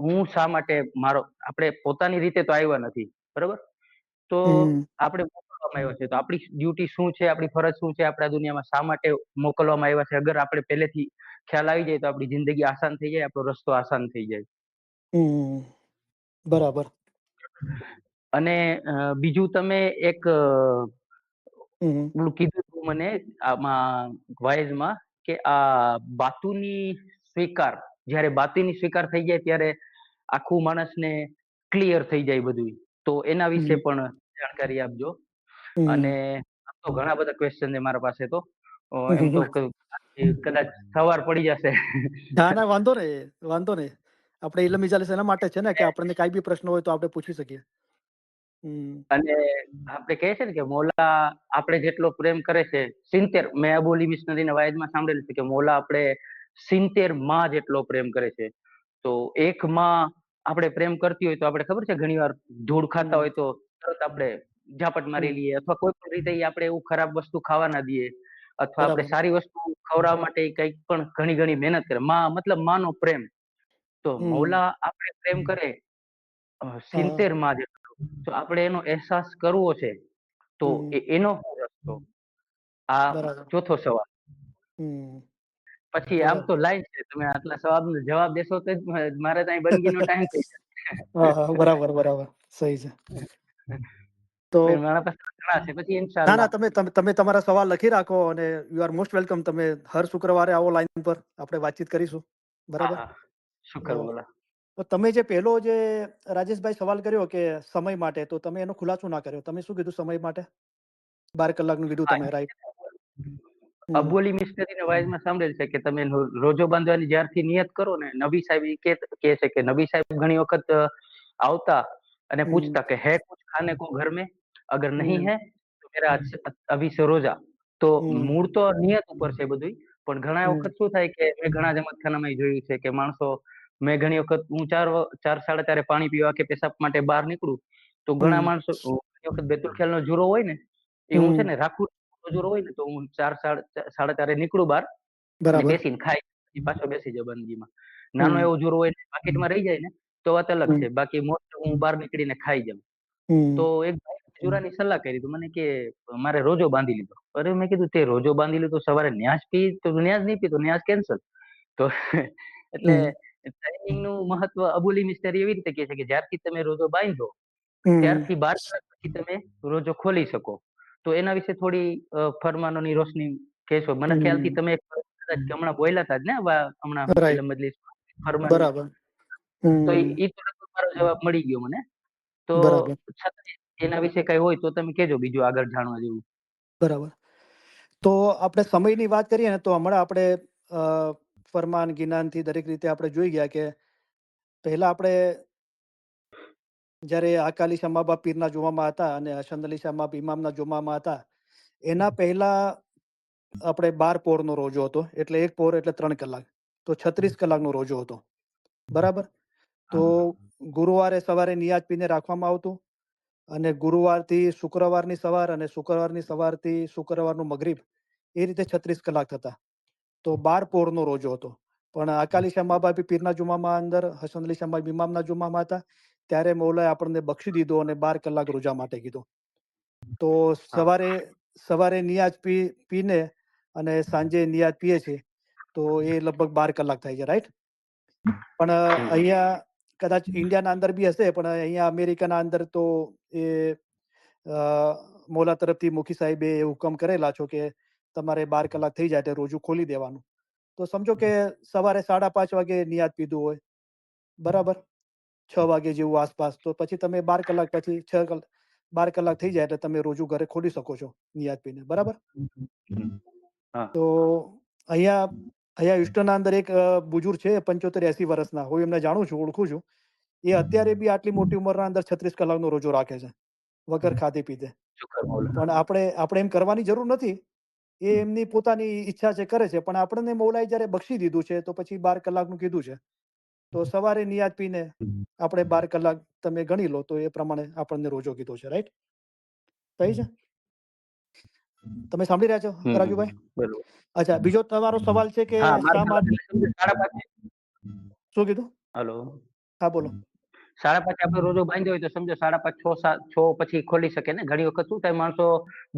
હું શા માટે આપણે પોતાની રીતે તો આવ્યા નથી, બરોબર? તો આપણે મોકલવામાં આવ્યા છે, તો આપણી ડ્યુટી શું છે, આપણી ફરજ શું છે, આપણા દુનિયામાં શા માટે મોકલવામાં આવ્યા છે, અગર આપણે પહેલેથી ખ્યાલ આવી જાય તો આપણી જિંદગી આસાન થઈ જાય, આપણો રસ્તો આસાન થઈ જાય. બરાબર. અને બીજું તમે એક પેલું કીધું હતું મને આમાં વાઇઝમાં કે આ જ્યારે બાતુની સ્વીકાર થઈ જાય ત્યારે આખું માણસને ક્લિયર થઈ જાય બધું. તો એના વિશે પણ જાણકારી આપજો. અને આમ તો ઘણા બધા ક્વેશ્ચન છે મારા પાસે, તો એમ તો કદાચ સવાર પડી જશે. ના ના, વાંધો નહીં, વાંધો નહીં. આપણે ઇલ્મ ઇજાલિસ એના માટે છે ને કે આપણને કાંઈ બી પ્રશ્ન હોય તો આપણે પૂછી શકીએ. અને આપણે કહે છે ને કે મોલા આપણે જેટલો પ્રેમ કરે છે 70, મેં અબોલી મિશનરીના વાયદમાં સાંભળેલું છે કે મોલા આપણે 70 માં જેટલો પ્રેમ કરે છે. તો એક માં આપણે પ્રેમ કરતી હોય તો આપણે ખબર છે ઘણી વાર ધૂળ ખાતા હોય તો તરત આપણે ઝાપટ મારી લઈએ, અથવા કોઈ પણ રીતે આપણે એવું ખરાબ વસ્તુ ખાવા ના દઈએ, અથવા આપણે બરાબર. સારી વસ્તુ ખવડાવવા માટે કંઈક પણ ઘણી ઘણી મહેનત કરે. મતલબ માનો પ્રેમ. તો મૌલા આપણે પ્રેમ કરે હા. 70 માં જેટલો, તો આપણે એનો અહેસાસ કરવો છે. તો એનો શું રસ્તો? આ બરાબર. ચોથો સવાલ. હમ. પછી આમ બરાબર. તો લાઈન છે, તમે આટલા સવાલનો જવાબ દેશો તો જ મારે ત્યાં બંદગીનો ટાઈમ થઈ હા, જશે. હા, બરાબર, બરાબર. સહી છે. તો મારા પાસે ઘણા છે, પછી ના, ના, ઇન્શાઅલ્લાહ. તમે તમારા સવાલ લખી રાખો અને યુ આર મોસ્ટ વેલકમ. તમે હર શુક્રવારે આવો લાઈન પર, આપણે વાતચીત કરીશું. હા, બરાબર. હા. શુકર તો બોલા. તો તમે જે પહેલો જે રાજેશભાઈ સવાલ કર્યો કે સમય માટે, તો તમે એનો ખુલાસો ના કર્યો. તમે શું કીધું સમય માટે? 12 કલાકનું કીધું હા, તમે, રાઈટ? અબોલી મિસ્ટરીના વાઇઝમાં સાંભળેલ છે કે તમે રોજો બાંધવાની જ્યારથી નિયત કરો ને, નબી સાહેબ ઈ કહે છે કે નબી સાહેબ ઘણી વખત આવતા અને હમ. પૂછતા કે હે કુછ ખાને કો ઘર में, અગર નહીં હમ. હે તો મેરા અભી સે રોજા. તો હમ. મૂળ તો નિયત ઉપર છે બધું, પણ ઘણા હમ. વખત શું થાય કે મેં ઘણા જમાતખાનામાં જોયું છે કે માણસો, મેં ઘણી વખત હું 4 4 સાડા 4 પાણી પીવા કે પેશાબ માટે બહાર નીકળું, તો ઘણા હમ. માણસો ઘણી વખત બેતુલ ખ્યાલનો જુરો હોય ને, એ હું છે હમ. ને રાખું, જુરો હોય ને તો હું 4 સાડા 4 નીકળું બહાર અને બરાબર. બેસીને ખાઈ પછી પાછો બેસી જાઉં બંદગીમાં. નાનો હમ. એવો જુરો હોય ને પાકીટમાં રહી જાય ને તો વાત અલગ હમ. છે, બાકી મોસ્ટ હું બહાર નીકળીને ખાઈ જાઉં. તો હમ. એક ભાઈ જુરાની સલાહ કરી તો મને કે મારે રોજો બાંધી લીધો. અરે મેં કીધું તે રોજો બાંધી લીધો, સવારે ન્યાસ પી તો ન્યાસ નહીં પી તો ન્યાસ કેન્સલ. તો એટલે હમ. ટાઈમિંગ નું મહત્વ અબુલી મિસ્ટરી એવી રીતે કહે છે કે જ્યારથી તમે રોજો બાંધો હમ. ત્યારથી 12 કલાક પછી તમે રોજો ખોલી શકો. તો એના વિશે થોડી ફરમાનોની રોશની કહેશો? મને ખ્યાલથી હમ. તમે કદાચ હમણાં બોલ્યા હતા જ ને હમણાં રાઈટ. ઇલમ મજલિસ ફરમાન વિશે. બરાબર. તો હમ. ઈ તો લગભગ મારો જવાબ મળી ગયો મને. તો બરાબર. છતાંય એના વિશે કઈ હોય તો તમે કહેજો બીજું આગળ જાણવા જેવું. બરાબર. તો આપણે સમયની વાત કરીએ ને, તો હમણાં આપણે અ, ફરમાન ગિનાનથી દરેક રીતે આપણે જોઈ ગયા કે પહેલા આપણે જ્યારે અકાલી શાહ પીરના જોવામાં હતા અને હસન અલી શાહ ઇમામના જોવામાં હતા, એના પહેલા આપણે 12 પોરનો રોજો હતો, એટલે એક પોર એટલે 3 કલાક, તો 36 કલાકનો રોજો હતો. બરાબર. તો ગુરુવારે સવારે નિયાજ પીને રાખવામાં આવતું, અને ગુરુવારથી શુક્રવારની સવાર અને શુક્રવારની સવારથી શુક્રવારનું મગરીબ, એ રીતે 36 કલાક થતા. તો 12 પોરનો રોજો હતો. પણ અકાલી શાહ પીરના જુમામાં અંદર હસન અલી શાહ ઇમામના જુમામાં હતા, ત્યારે મૌલાએ આપણને બક્ષી દીધો અને 12 કલાક રોજા માટે કીધો. તો હા. સવારે નિયાજ પીને અને સાંજે નિયાજ પીએ છે, તો એ લગભગ 12 કલાક થાય છે, રાઈટ? પણ અહીંયા કદાચ ઇન્ડિયાના અંદર બી હશે, પણ અહીંયા અમેરિકાના અંદર તો એ અ, મૌલા તરફથી મુખી સાહેબે એ હુકમ કરેલા છો કે તમારે 12 કલાક થઈ જાય એટલે રોજુ ખોલી દેવાનું. તો સમજો કે સવારે 5:30 વાગે નિયાજ પીધું હોય, બરાબર, 6 વાગે જેવું આસપાસ, તો પછી તમે 12 કલાક પછી 12 કલાક થઈ જાય એટલે તમે રોજુ ઘરે ખોલી શકો છો નિયાજ પીને, બરાબર. હા. તો અહીંયા અહીંયા હ્યુસ્ટનના અંદર એક બુજુર્ગ છે, 75 80 વર્ષના, હું એમને જાણું છું, ઓળખું છું. એ અત્યારે બી આટલી મોટી ઉંમરના અંદર 36 કલાકનો રોજો રાખે છે, વગર ખાધે પીધે. શુકર મૌલા. પણ આપણે એમ કરવાની જરૂર નથી. એ એમની પોતાની ઈચ્છા છે, કરે છે. પણ આપણને મૌલાએ જ્યારે બક્ષી દીધું છે, તો પછી 12 કલાકનું કીધું છે. તો સવારે નિયાજ પીને આપણે 12 કલાક તમે ગણી લો, તો એ પ્રમાણે આપણને રોજો કીધો છે, રાઈટ? સહી છે? તમે સાંભળી રહ્યા છો, રાજુભાઈ? બરોબર. અચ્છા, બીજો તમારો સવાલ છે કે હા, શા મારો માટે? મતલબ સમજો 5:30. શું કીધું? હલો. હા, બોલો. 5:30 આપણે રોજો બાંધ્યો હોય તો સમજો 5:30 6 પછી ખોલી શકે ને. ઘણી વખત શું થાય, માણસો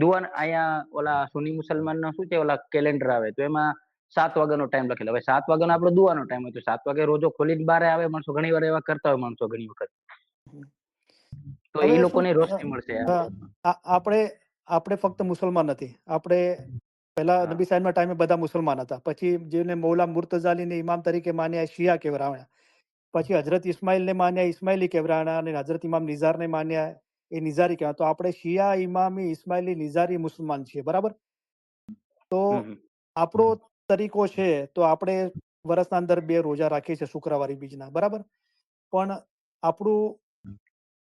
દુઆ અહીંયા ઓલા સુન્ની મુસલમાનના શું છે ઓલા કેલેન્ડર આવે તો એમાં 7 વાગ્યાનો ટાઈમ લખેલો. હવે 7 વાગ્યાનો આપણો દુઆનો ટાઈમ હોય તો 7 વાગે રોજો ખોલીને બહાર આવે માણસો, ઘણી વાર એવા કરતા હોય માણસો ઘણી વખત. તો એ હવે શું, લોકોને રોશની મળશે આ વાતમાં. આપણે આપણે ફક્ત મુસલમાન નથી. આપણે પહેલા હા. નબી સાહેબના ટાઈમે બધા મુસલમાન હતા. પછી જેને મૌલા મુર્તઝા અલીને ઇમામ તરીકે માન્યા, શિયા કહેવાયા. પછી હજરત ઇસ્માઇલને માન્યા, ઇસ્માઇલી કહેવાયા, અને હજરત ઇમામ નિઝારને માન્યા, એ નિઝારી કહેવાય. તો આપણે શિયા, ઇમામી, ઇસ્માઇલી, નિઝારી મુસલમાન છીએ, બરાબર. તો હમ. આપણો તરીકો છે, તો આપણે વર્ષના અંદર 2 રોજા રાખીએ છીએ, શુક્રવારી બીજના, બરાબર. પણ આપણું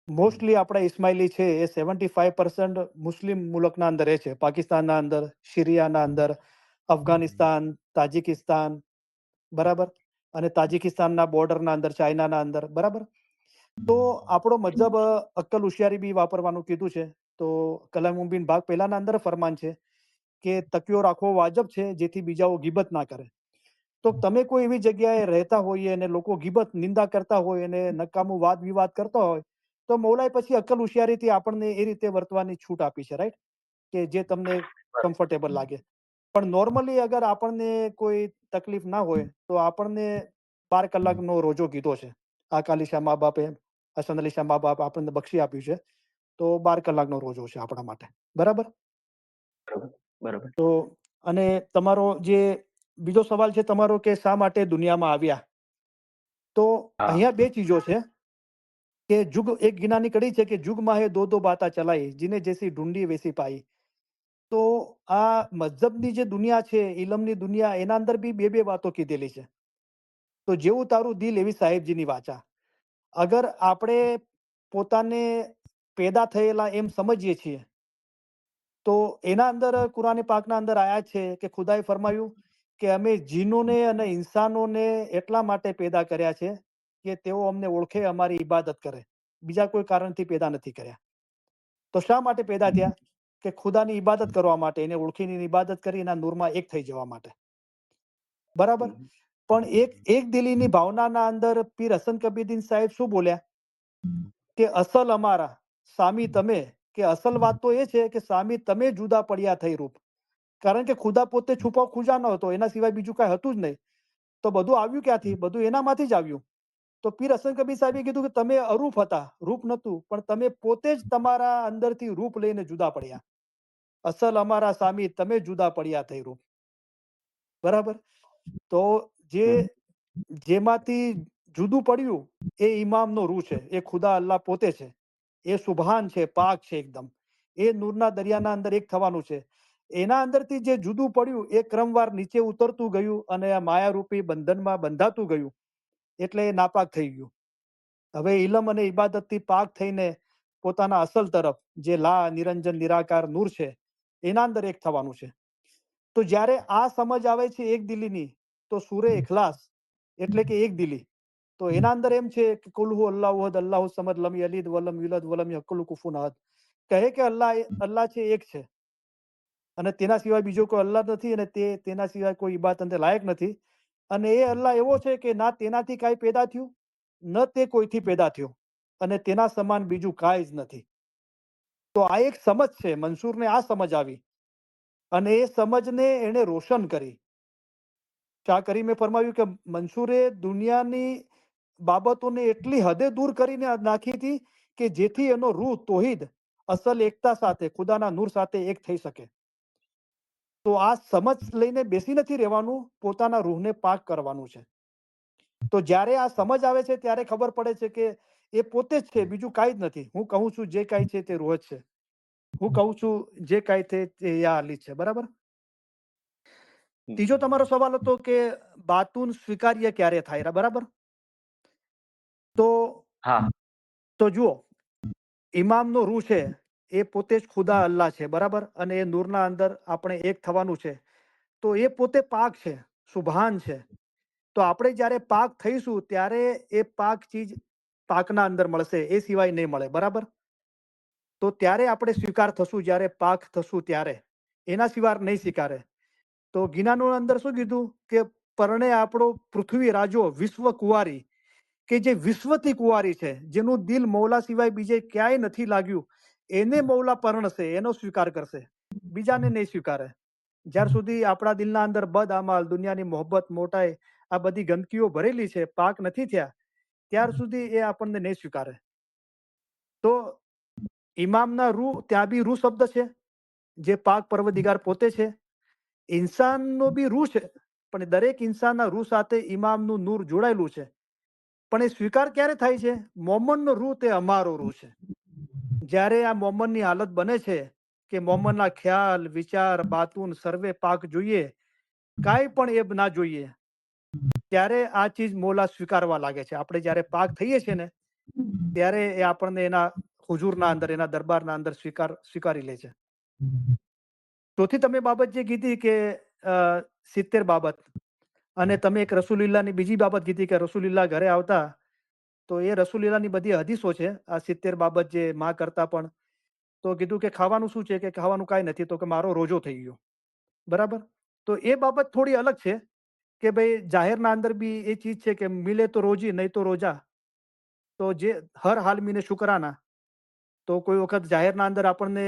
મોસ્ટલી આપણા ઇસ્માઇલી છે એ 75% મુસ્લિમ મુલકના અંદર રહે છે. પાકિસ્તાનના અંદર, સિરિયાના અંદર, અફઘાનિસ્તાન, તાજિકિસ્તાન, બરાબર, અને તાજિકિસ્તાનના બોર્ડરના અંદર, ચાઇનાના અંદર, બરાબર. તો આપણો મતલબ અક્કલ હોશિયારી બી વાપરવાનું કીધું છે. તો કલમુબીન ભાગ પહેલાના અંદર ફરમાન છે કે તકિયો રાખવો વાજબ છે, જેથી બીજાઓ ગીબત ના કરે. તો તમે કોઈ એવી જગ્યાએ રહેતા હોઈએ અને લોકો ગીબત નિંદા કરતા હોય અને નકામું વાદ વિવાદ કરતા હોય, તો મૌલાએ પછી અક્કલ હોશિયારીથી આપણને એ રીતે વર્તવાની છૂટ આપી છે, રાઈટ? કે જે તમને કમ્ફર્ટેબલ લાગે. પણ નોર્મલી અગર આપણને કોઈ તકલીફ ના હોય તો આપણને 12 કલાકનો રોજો કીધો છે. આ કાલિશા મા બાપે, હસન અલી શાહ મા બાપ આપણને બક્ષી આપ્યું છે. તો 12 કલાકનો રોજો છે આપણા માટે. બરાબર? બરોબર. બરોબર. તો અને તમારો જે બીજો સવાલ છે તમારો કે શા માટે દુનિયામાં આવ્યા? તો હા. અહીંયા 2 ચીજો છે કે જુગ એક ગિનાની કડી છે કે જુગ માહે દો દો બાતા ચલાઈ, જીને જૈસી ઢૂંઢી વૈસી પાઈ. તો આ મઝહબની જે દુનિયા છે, ઇલમની દુનિયા, એના અંદર બી 2 વાતો કીધેલી છે. તો જેવું તારું દિલ એવી સાહેબજીની વાચા. અગર આપણે પોતાને પેદા થયેલા એમ સમજીએ છીએ તો એના અંદર કુરાન પાકના અંદર આયા છે કે ખુદાએ ફરમાયું કે અમે જીનોને અને ઇન્સાનોને એટલા માટે પેદા કર્યા છે કે તેઓ અમને ઓળખે, અમારી ઇબાદત કરે. બીજા કોઈ કારણથી પેદા નથી કર્યા. તો શા માટે પેદા થયા? કે ખુદાની ઇબાદત કરવા માટે, એને ઓળખીને એની ઇબાદત કરી એના નૂરમાં એક થઈ જવા માટે. બરાબર? હમ. પણ એક દિલીની ભાવનાના અંદર પીર હસન કબીરદીન સાહેબ શું બોલ્યા કે અસલ અમારા, સામી તમે. કે અસલ વાત તો એ છે કે સામી તમે જુદા પડ્યા થઈ રૂપ. કારણ કે ખુદા પોતે છુપો ખુજાનો હતો, એના સિવાય બીજું કાંઈ હતું જ નહીં. તો બધું આવ્યું ક્યાંથી? બધું એનામાંથી જ આવ્યું. તો પીર હસન કબીર સાહેબે કીધું કે તમે અરૂપ હતા, રૂપ નહોતું, પણ તમે પોતે જ તમારા અંદરથી રૂપ લઈને જુદા પડ્યા. અસલ અમારા સામી તમે જુદા પડ્યા થઈ રૂપ. બરાબર? તો હમ. જેમાંથી જુદું પડ્યું એ ઇમામનો રૂહ છે, એ ખુદા અલ્લાહ પોતે છે. એ સુભાન છે, પાક છે એકદમ. એ નૂરના દરિયાના અંદર એક થવાનું છે. એના અંદરથી જે જુદું પડ્યું એ ક્રમવાર નીચે ઉતરતું ગયું અને આ માયારૂપી બંધનમાં બંધાતું ગયું. એટલે એ નાપાક થઈ ગયું. હવે ઇલમ અને ઇબાદતથી પાક થઈને પોતાના અસલ તરફ, જે લા નિરંજન નિરાકાર નૂર છે, એના અંદર એક થવાનું છે. તો જ્યારે આ સમજ આવે છે એક દિલીની, તો સૂરે ઇખલાસ એટલે કે એક દિલી. તો એના અંદર એમ છે કે કુલ હુ અલ્લાહુ અહદ અલ્લાહુ સમદ લમ યલિદ વલમ યુલદ વલમ યકુલ કુફુવન અહદ. કહે કે અલ્લાહ છે, એક છે અને તેના સિવાય બીજો કોઈ અલ્લાહ નથી અને તેના સિવાય કોઈ ઇબાદતને લાયક નથી. અને એ અલ્લાહ એવો છે કે ના તેનાથી કાંઈ પેદા થયું, ન તે કોઈથી પેદા થયો અને તેના સમાન બીજું કાંઈ જ નથી. તો આ એક સમજ છે, મંસૂરને આ સમજ આવી અને એ સમજને એણે રોશન કરી. શાહ કરીમે ફરમાવ્યું કે મંસૂરે દુનિયાની બાબતોને એટલી હદે દૂર કરીને નાખી હતી કે જેથી એનો રૂહ તોહીદ, અસલ એકતા સાથે, ખુદાના નૂર સાથે એક થઈ શકે. તો આ સમજ લઈને બેસી નથી રહેવાનું, પોતાના રૂહને પાક કરવાનું છે. તો જ્યારે આ સમજ આવે છે ત્યારે ખબર પડે છે કે એ પોતે જ છે, બીજું કાંઈ જ નથી. હું કહું છું જે કાંઈ છે તે રૂહ જ છે. હું કહું છું જે કાંઈ છે તે યા અલી છે. બરાબર? ત્રીજો તમારો સવાલ હતો કે બાતુન સ્વીકાર્ય ક્યારે થાય? બરાબર? તો હા. જુઓ, ઇમામનો રૂહ છે એ પોતે જ ખુદા અલ્લાહ છે. બરાબર? અને એ નૂરના અંદર આપણે એક થવાનું છે. તો એ પોતે પાક છે, સુભાન છે. તો આપણે જ્યારે પાક થઈશું ત્યારે એ પાક ચીજ પાકના અંદર મળશે, એ સિવાય નહીં મળે. બરાબર? તો ત્યારે આપણે સ્વીકાર થશું, જ્યારે પાક થશું ત્યારે. એના સિવાય નહીં સ્વીકારે. તો ગિનાનું અંદર શું કીધું કે પરણે આપણો પૃથ્વી રાજો વિશ્વ કુંવારી, કે જે વિશ્વથી કુંવારી છે, જેનું દિલ મૌલા સિવાય બીજે ક્યાંય નથી લાગ્યું, એને મૌલા પરણશે, એનો સ્વીકાર કરશે, બીજાને નહીં સ્વીકારે. જ્યાર સુધી આપણા દિલના અંદર બદ અમાલ, દુનિયાની મોહબ્બત, મોટાઈ, આ બધી ગંદકીઓ ભરેલી છે, પાક નથી થયા, ત્યાર સુધી એ આપણને નહીં સ્વીકારે. તો ઇમામના રૂહ, ત્યાં બી રૂહ શબ્દ છે, જે પાક પરવદિગાર પોતે છે. ઇન્સાનનો બી રૂહ છે, પણ દરેક ઇન્સાનના રૂહ સાથે ઇમામનું નૂર જોડાયેલું છે. પણ એ સ્વીકાર ક્યારે થાય છે? મોમનનો રૂહ તે અમારો રૂહ છે. જ્યારે આ મોમનની હાલત બને છે કે મોમનના ખ્યાલ, વિચાર, બાતુન સર્વે પાક જોઈએ, કાંઈ પણ એબ ના જોઈએ, ત્યારે આ ચીજ મોલા સ્વીકારવા લાગે છે. આપણે જ્યારે પાક થઈએ છીએ ને ત્યારે એ આપણને એના હુજુરના અંદર, એના દરબારના અંદર સ્વીકારી લે છે. ચોથી તમે બાબત જે કીધી કે 70 બાબત, અને તમે એક રસૂલિલ્લાહની બીજી બાબત કીધી કે રસૂલિલ્લાહ ઘરે આવતા, તો એ રસૂલિલ્લાહની બધી હદીસો છે આ 70 બાબત જે માં કરતા પણ. તો કીધું કે ખાવાનું શું છે? કે ખાવાનું કાંઈ નથી. તો કે મારો રોજો થઈ ગયો. બરાબર? તો એ બાબત થોડી અલગ છે કે ભાઈ જાહેરના અંદર બી એ ચીજ છે કે મિલે તો રોજી, નહીં તો રોજા. તો જે હર હાલ મીને શુકરાના, તો કોઈ વખત જાહેરના અંદર આપણને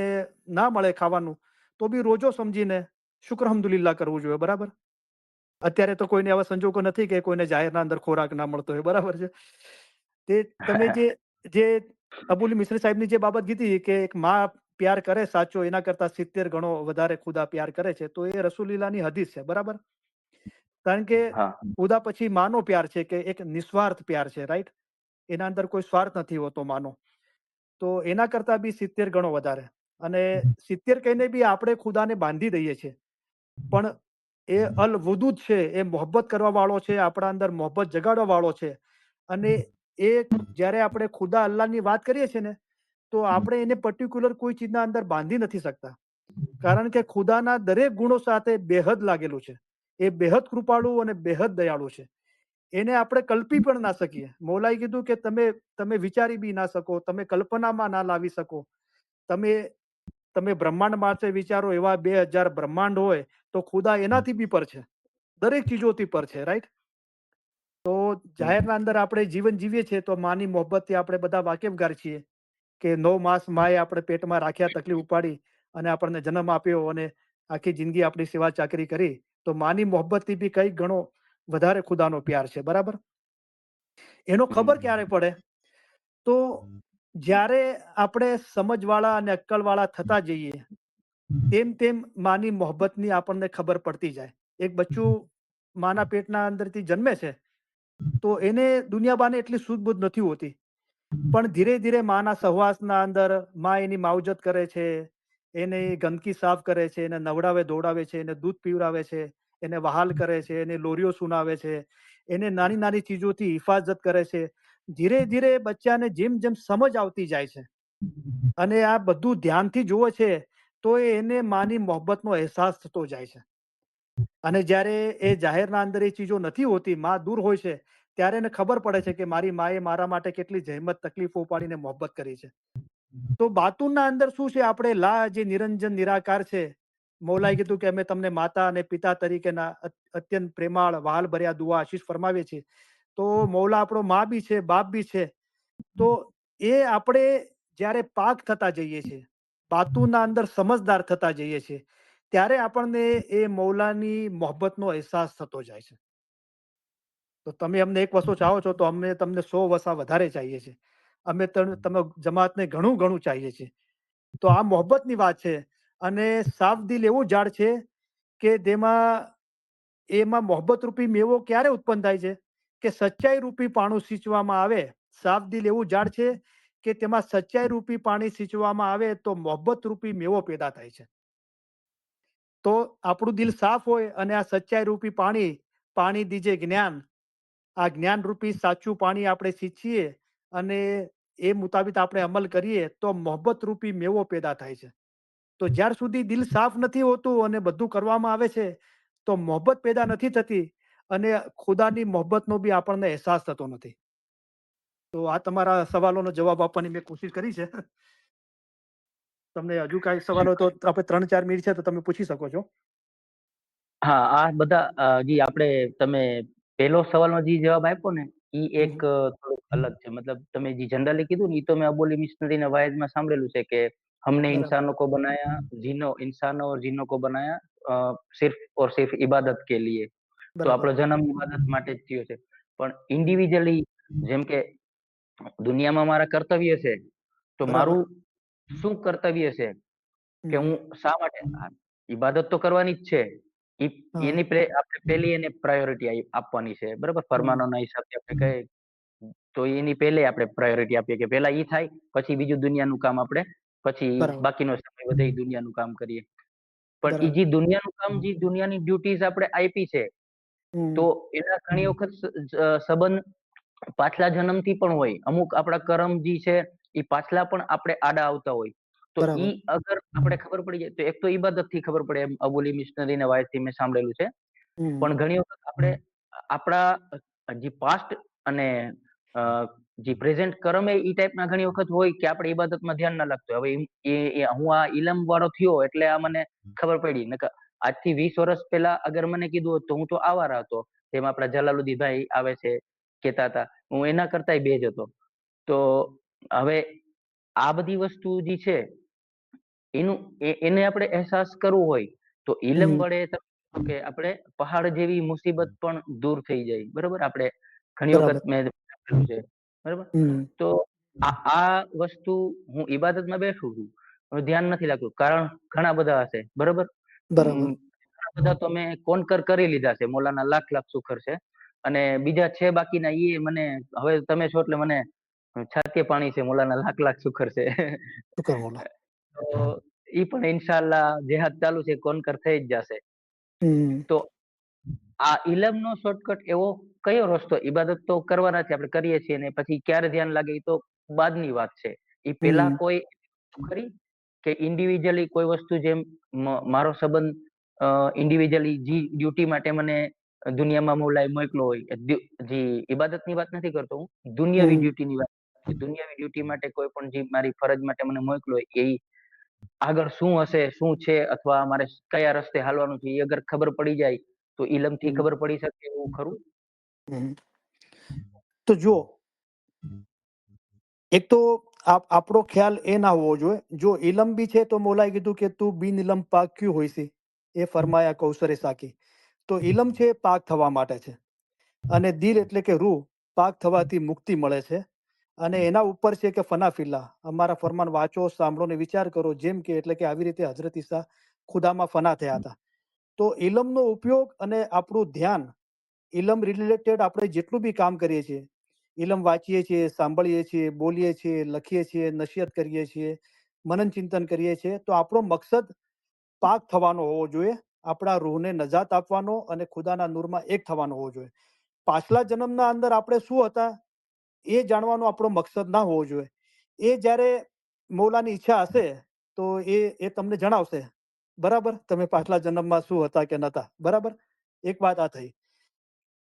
ના મળે ખાવાનું, તો બી રોજો સમજીને શુક્ર અલ્હમ્દુલિલ્લાહ કરવું જોઈએ, બરાબર. અત્યારે તો કોઈને એવા સંજોગો નથી કે કોઈને જાહેરના અંદર ખોરાક ના મળતો હોય, બરાબર છે. તે તમે જે અબુલ મિશ્રી સાહેબની જે બાબત કીધી કે એક માં પ્યાર કરે સાચો એના કરતા 70 ગણો વધારે ખુદા પ્યાર કરે છે, તો એ રસૂલિલ્લાહની હદીસ છે, બરાબર. કારણ કે હા ખુદા પછી માનો પ્યાર છે કે એક નિસ્વાર્થ પ્યાર છે, રાઈટ. એના અંદર કોઈ સ્વાર્થ નથી હોતો માનો. તો એના કરતા બી 70 ગણો વધારે. અને 70 કહીને બી આપણે ખુદાને બાંધી દઈએ છીએ, પણ એ અલ વુદૂદ છે, એ મોહબ્બત કરવા વાળો છે, આપણા અંદર મોહબ્બત જગાડવા વાળો છે. અને એ જ્યારે આપણે ખુદા અલ્લાહની વાત કરીએ છીએ ને, તો આપણે એને પર્ટિક્યુલર કોઈ ચીજના અંદર બાંધી નથી શકતા. કારણ કે ખુદાના દરેક ગુણો સાથે બેહદ લાગેલું છે. એ બેહદ કૃપાળુ અને બેહદ દયાળુ છે. એને આપણે કલ્પી પણ ના શકીએ. મૌલાએ કીધું કે તમે વિચારી બી ના શકો, તમે કલ્પનામાં ના લાવી શકો. તમે તમે બ્રહ્માંડ માટે વિચારો, એવા 2000 બ્રહ્માંડ હોય, તો ખુદા એનાથી બી પર છે. દરેક ચીજોથી પર છે, રાઈટ. તો જાહેરના અંદર આપણે જીવન જીવીએ છીએ તો માની મોહબ્બતથી આપણે બધા વાકેફગાર છીએ કે 9 માસ માએ આપણે પેટમાં રાખ્યા, તકલીફ ઉપાડી અને આપણને જન્મ આપ્યો અને આખી જિંદગી આપણી સેવા ચાકરી કરી. તો માની મોહબ્બતથી બી કઈ ગણો વધારે ખુદાનો પ્યાર છે, બરાબર. એનો ખબર ક્યારે પડે? તો જ્યારે આપણે સમજવાળા અને અક્કલવાળા થતા જઈએ, તેમ તેમ માની મોહબ્બતની આપણને ખબર પડતી જાય. એક બચ્ચું માના પેટના અંદરથી જન્મે છે, તો એને દુનિયાબાને એટલી સૂઝબૂઝ નથી હોતી. પણ ધીરે ધીરે માના સહવાસના અંદર માં એની માવજત કરે છે, એને ગંદકી સાફ કરે છે, એને નવડાવે ધોવડાવે છે, એને દૂધ પીવડાવે છે, એને વહાલ કરે છે, એને લોરીઓ સુનાવે છે, એને નાની નાની ચીજોથી હિફાજત કરે છે. ધીરે ધીરે બચ્ચાને જેમ જેમ સમજ આવતી જાય છે અને આ બધું ધ્યાનથી જુએ છે, તો એને માની મોહબ્બતનો અહેસાસ થતો જાય છે. અને જ્યારે એ જાહેરના અંદર એ ચીજો નથી હોતી, માં દૂર હોય છે, ત્યારે એને ખબર પડે છે કે મારી માએ મારા માટે કેટલી જહેમત તકલીફો ઉપાડીને મોહબ્બત કરી છે. તો બાતુનના અંદર શું છે? આપણે લા જે નિરંજન નિરાકાર છે, મૌલાએ કીધું કે અમે તમને માતા અને પિતા તરીકેના અત્યંત પ્રેમાળ વહાલ ભર્યા દુઆ આશીષ ફરમાવીએ છીએ. તો મૌલા આપણો માં બી છે, બાપ બી છે. તો એ આપણે જ્યારે પાક થતા જઈએ છીએ, બાતુના અંદર સમજદાર થતા જઈએ છીએ, ત્યારે આપણને એ મૌલાની મોહબ્બતનો અહેસાસ થતો જાય છે. તો તમે અમને એક વસ્તુ ચાહો છો, તો અમને તમને 100 વસા વધારે ચાહીએ છીએ. અમે તમે જમાતને ઘણું ઘણું ચાહીએ છીએ. તો આ મોહબ્બતની વાત છે. અને સાફ દિલ એવું ઝાડ છે કે જેમાં એમાં મોહબ્બત રૂપી મેવો ક્યારે ઉત્પન્ન થાય છે? કે સચ્ચાઈ રૂપી પાણું સિંચવામાં આવે. સાફ દિલ એવું ઝાડ છે કે તેમાં સચ્ચાઈ રૂપી પાણી સિંચવામાં આવે તો મોહબ્બત રૂપી મેવો પેદા થાય છે. તો આપણું દિલ સાફ હોય અને આ સચ્ચાઈ રૂપી પાણી, પાણી દીજે જ્ઞાન, આ જ્ઞાન રૂપી સાચું પાણી આપણે સિંચીએ અને એ મુતાબિક આપણે અમલ કરીએ તો મોહબ્બત રૂપી મેવો પેદા થાય છે. તો જ્યાર સુધી દિલ સાફ નથી હોતું અને બધું કરવામાં આવે છે, તો મોહબ્બત પેદા નથી થતી અને ખુદાની મોહબ્બતનો બી આપણને અહેસાસ થતો નથી. તો આ તમારા સવાલોનો જવાબ આપવાની મેં કોશિશ કરી છે. તમને હજુ કાંઈ સવાલ હોય તો આપણે 3-4 મિનિટ છે તો તમે પૂછી શકો છો. હા, આ બધા જી આપણે તમે પહેલો સવાલનો જે જવાબ આપ્યો ને, ઈ એક હમ. થોડુંક અલગ છે. મતલબ તમે જે જનરલી કીધું ને, ઈ તો મેં અબોલી મિશનરીના વાયદમાં સાંભળેલું છે કે हमने બરાબર. इंसानों को बनाया, इंसानों और जिन्नों को बनाया सिर्फ और सिर्फ इबादत के लिए. તો બરાબર. આપણો જન્મ ઇબાદત માટે જ થયો છે. પણ હમ. ઇન્ડિવિજ્યુઅલી જેમ કે દુનિયામાં મારા કર્તવ્ય છે, તો બરાબર. મારું શું કર્તવ્ય છે કે હમ. હું શા માટે ઇબાદત તો કરવાની જ છે. હા. આપણે પેલી એને પ્રાયોરિટી આપવાની છે, બરાબર. હમ. ફરમાનોના હિસાબથી આપણે કહીએ તો એની પહેલે આપણે પ્રાયોરિટી આપીએ કે પહેલા ઈ થાય, પછી બીજું દુનિયાનું કામ આપણે પછી બરાબર. બાકીનો સમય વધે ઈ દુનિયાનું કામ કરીએ. પણ ઈ બરાબર. જે દુનિયાનું કામ, જે દુનિયાની ડ્યુટીઝ આપણે આપી છે, હમ. તો એના ઘણી વખત સંબંધ પાછલા જન્મથી પણ હોય. અમુક આપણા કરમ જે છે એ પાછલા પણ આપણે આડા આવતા હોય. તો ઈ બરાબર. અગર આપણે ખબર પડી જાય, તો એક તો ઈબાદત થી ખબર પડે, એમ અબોલી મિશનરી ને વાયથી મેં સાંભળેલું છે. હમ. પણ ઘણી વખત આપણે આપણા જે પાસ્ટ અને અ, જે પ્રેઝન્ટ કરમ એ ટાઈપના ઘણી વખત હોય કે આપણે ઈબાદતમાં ધ્યાન ના લાગતું હોય. હવે હું આ ઇલમ વાળો થયો એટલે આ મને ખબર પડી. નકર આજથી 20 વર્ષ પહેલા અગર મને કીધું હોત તો હું તો આવારા હતો. જેમ આપણા જલાલુદ્દીન ભાઈ આવે છે, કેતા હતા, હું એના કરતાય બેજ હતો. તો હવે આ બધી વસ્તુ જે છે એને આપણે અહેસાસ કરવો હોય તો ઇલમ હમ વડે તમે કહો કે આપણે પહાડ જેવી મુસીબત પણ દૂર થઈ જાય. બરોબર? આપણે ઘણી બરાબર. વખત મેં કર્યું છે. બરોબર? હમ તો આ વસ્તુ હું ઇબાદતમાં બેઠું છું. હવે ધ્યાન નથી લાગતું. કારણ ઘણા બધા હશે. બરોબર? બરાબર. ઘણા બધા તો મેં કોન્કર કરી લીધા છે. મોલાના લાખ લાખ શુકર છે. અને બીજા છે બાકીના ઈ મને હવે તમે છો એટલે મને છાતીએ પાણી છે. મોલાના લાખ લાખ શુકર છે. શુકર મોલા. તો ઈ પણ ઇન્શાઅલ્લાહ જેહાદ ચાલુ છે, કોન્કર થઈ જ જશે. હમ તો આ ઇલમનો શોર્ટકટ એવો કયો રસ્તો? ઇબાદત તો કરવાના છે, આપણે કરીએ છીએ ને પછી ક્યારે ધ્યાન લાગે એ તો બાદની વાત છે. એ પેલા હમ કોઈ ખરી કે ઇન્ડિવિજ્યુઅલી કોઈ વસ્તુ જેમ મારો સંબંધ ઇન્ડિવિજ્યુઅલી જી ડ્યુટી માટે મને દુનિયામાં મોલાએ મોકલો હોય, જી ઇબાદતની વાત નથી કરતો હું, દુનિયાવી હમ ડ્યુટીની વાત. દુનિયાવી ડ્યુટી માટે કોઈ પણ જે મારી ફરજ માટે મને મોકલો હોય એ આગળ શું હશે, શું છે, અથવા મારે કયા રસ્તે હાલવાનું છે, એ અગર ખબર પડી જાય તો ઇલમથી હમ ખબર પડી શકે એવું ખરું? હમ. તો જુઓ, એક તો આપણો ખ્યાલ એ ના હોવો જોઈએ. જો ઇલમ બી છે તો મોલાએ કીધું કે તું બિન ઇલમ પાક ક્યું હોય છે, એ ફરમાયા કૌસરે સાકી. તો ઇલમ છે એ પાક થવા માટે છે, અને દિલ એટલે કે રૂહ પાક થવાથી મુક્તિ મળે છે. અને એના ઉપર છે કે ફનાફિલ્લા, અમારા ફરમાન વાંચો, સાંભળો ને વિચાર કરો. જેમ કે એટલે કે આવી રીતે હઝરત ઈસા ખુદામાં ફના થયા હતા. તો ઇલમનો ઉપયોગ અને આપણું ધ્યાન ઇલમ રિલેટેડ આપણે જેટલું બી કામ કરીએ છીએ, ઇલમ વાંચીએ છીએ, સાંભળીએ છીએ, બોલીએ છીએ, લખીએ છીએ, નસીહત કરીએ છીએ, મનન ચિંતન કરીએ છીએ, તો આપણો મકસદ પાક થવાનો હોવો જોઈએ, આપણા રૂહને નજાત આપવાનો અને ખુદાના નૂરમાં એક થવાનો હોવો જોઈએ. પાછલા જન્મના અંદર આપણે શું હતા એ જાણવાનો આપણો મકસદ ના હોવો જોઈએ. એ જ્યારે મૌલાની ઈચ્છા હશે તો એ તમને જણાવશે. બરાબર? તમે પાછલા જન્મમાં શું હતા કે નતા. બરાબર? એક વાત આ થઈ.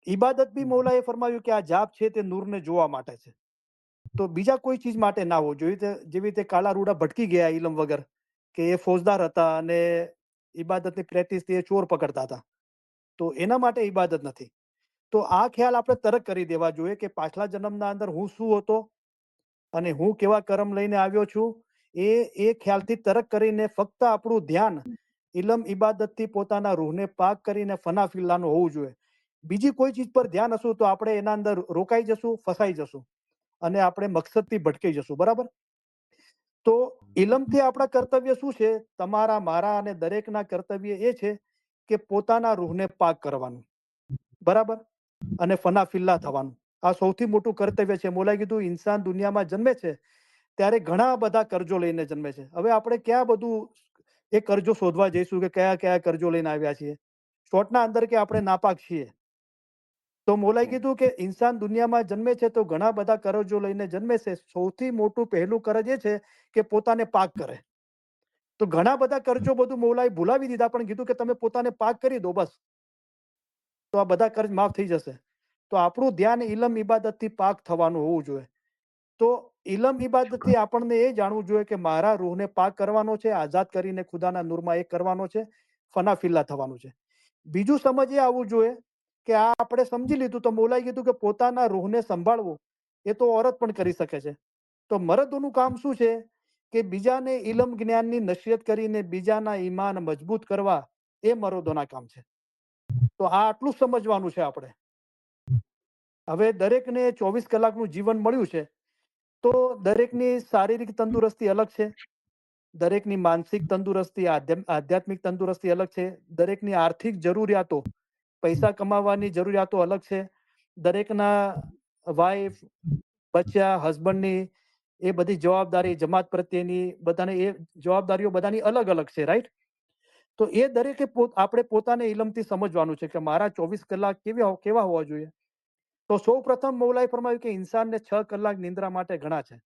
ઈબાદત બી મૌલાએ ફરમાવ્યું કે આ જાપ છે તે નૂરને જોવા માટે છે, તો બીજા કોઈ ચીજ માટે ના હોવું જોઈએ. જેવી રીતે કાળા રૂડા ભટકી ગયા ઇલમ વગર, કે એ ફોજદાર હતા અને ઈબાદતની પ્રેક્ટિસથી એ ચોર પકડતા હતા, તો એના માટે ઈબાદત નથી. તો આ ખ્યાલ આપણે તરક કરી દેવા જોઈએ કે પાછલા જન્મના અંદર હું શું હતો અને હું કેવા કર્મ લઈને આવ્યો છું, એ ખ્યાલથી તરક કરીને ફક્ત આપણું ધ્યાન ઇલમ ઇબાદતથી પોતાના રૂહને પાક કરીને ફના ફિલ્લાનું હોવું જોઈએ. બીજી કોઈ ચીજ પર ધ્યાન હશું તો આપણે એના અંદર રોકાઈ જશું, ફસાઈ જશું અને આપણે મકસદથી ભટકાઈ જશું. બરાબર? તો ઇલમથી આપણા કર્તવ્ય શું છે? તમારા, મારા અને દરેકના કર્તવ્ય એ છે કે પોતાના રૂહને પાક કરવાનું. બરાબર? અને ફના ફિલ્લા થવાનું. આ સૌથી મોટું કર્તવ્ય છે. મોલાએ કીધું ઇન્સાન દુનિયામાં જન્મે છે ત્યારે ઘણા બધા કરજો લઈને જન્મે છે. હવે આપણે ક્યાં બધું એ કરજો શોધવા જઈશું કે કયા કયા કરજો લઈને આવ્યા છીએ? શોર્ટના અંદર કે આપણે નાપાક છીએ. તો મોલાએ કીધું કે ઇન્સાન દુનિયામાં જન્મે છે તો ઘણા બધા કરજો લઈને જન્મે છે. સૌથી મોટું પહેલું કરજ એ છે કે પોતાને પાક કરે. તો ઘણા બધા કરજો બધું મૌલાએ ભૂલાવી દીધા, પણ કીધું કે તમે પોતાને પાક કરી દો બસ, તો આ બધા કર્જ માફ થઈ જશે. તો આપણું ધ્યાન ઇલમ ઇબાદતથી પાક થવાનું હોવું જોઈએ. તો ઇલમ ઇબાદતથી આપણને એ જાણવું જોઈએ કે મારા રૂહને પાક કરવાનો છે, આઝાદ કરીને ખુદાના નૂરમાં એક કરવાનો છે, ફના ફિલ્લા થવાનું છે. બીજું સમજ એ આવવું જોઈએ કે આ આપણે સમજી લીધું તો મૌલાએ કીધું કે પોતાના રૂહને સંભાળવું એ તો औरत પણ કરી શકે છે. તો મરદોનું કામ શું છે કે બીજાને ઇલમ જ્ઞાનની નસીહત કરીને બીજાના ઈમાન મજબૂત કરવા, એ મરદોના કામ છે. તો આ આટલું સમજવાનું છે આપણે. હવે દરેકને 24 કલાકનું જીવન મળ્યું છે, તો દરેકની શારીરિક તંદુરસ્તી અલગ છે, દરેકની માનસિક તંદુરસ્તી, આધ્યાત્મિક તંદુરસ્તી અલગ છે, દરેકની આર્થિક જરૂરિયાતો, પૈસા કમાવાની જરૂરિયાતો અલગ છે, દરેકના વાઈફ, બચ્ચા, હસબન્ડની એ બધી જવાબદારી, જમાત પ્રત્યેની બધાને એ જવાબદારીઓ બધાની અલગ અલગ છે. રાઈટ? તો એ દરેકે આપણે પોતાને ઇલમથી સમજવાનું છે કે મારા 24 કલાક કેવા હોવા જોઈએ. તો સૌ પ્રથમ મૌલાએ ફરમાવ્યું કે ઇન્સાનને 6 કલાક નિંદ્રા માટે ઘણા છે.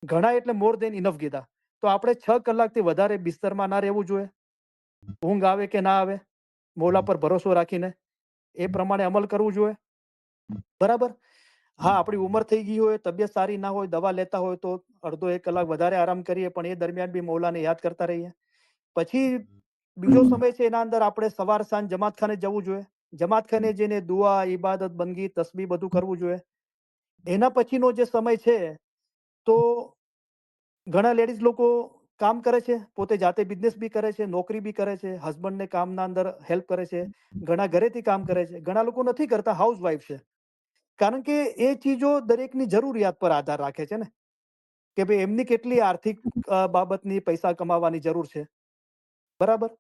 ઘણા એટલે મોર દેન ઇનફ કીધા. તો આપણે 6 કલાકથી વધારે બિસ્તરમાં ના રહેવું જોઈએ. ઊંઘ આવે કે ના આવે, મૌલા પર ભરોસો રાખીને એ પ્રમાણે અમલ કરવું જોઈએ. બરાબર? હા, આપણી ઉંમર થઈ ગઈ હોય, તબિયત સારી ના હોય, દવા લેતા હોય તો અડધો 1 કલાક વધારે આરામ કરીએ, પણ એ દરમિયાન બી મૌલાને યાદ કરતા રહીએ. પછી બીજો સમય છે એના અંદર આપણે સવાર સાંજ જમાતખાને જવું જોઈએ. જમાતખાને જઈને દુઆ, ઇબાદત, બંદગી, તસ્બીહ બધું કરવું જોઈએ. એના પછીનો જે સમય છે તો ઘણા લેડીઝ લોકો કામ કરે છે, પોતે જાતે બિઝનેસ બી કરે છે, નોકરી બી કરે છે, હસબન્ડને કામના અંદર હેલ્પ કરે છે, ઘણા ઘરેથી કામ કરે છે, ઘણા લોકો નથી કરતા, હાઉસવાઈફ છે. કારણ કે એ ચીજો દરેકની જરૂરિયાત પર આધાર રાખે છે ને, કે ભાઈ એમની કેટલી આર્થિક બાબતની પૈસા કમાવાની જરૂર છે, બરાબર?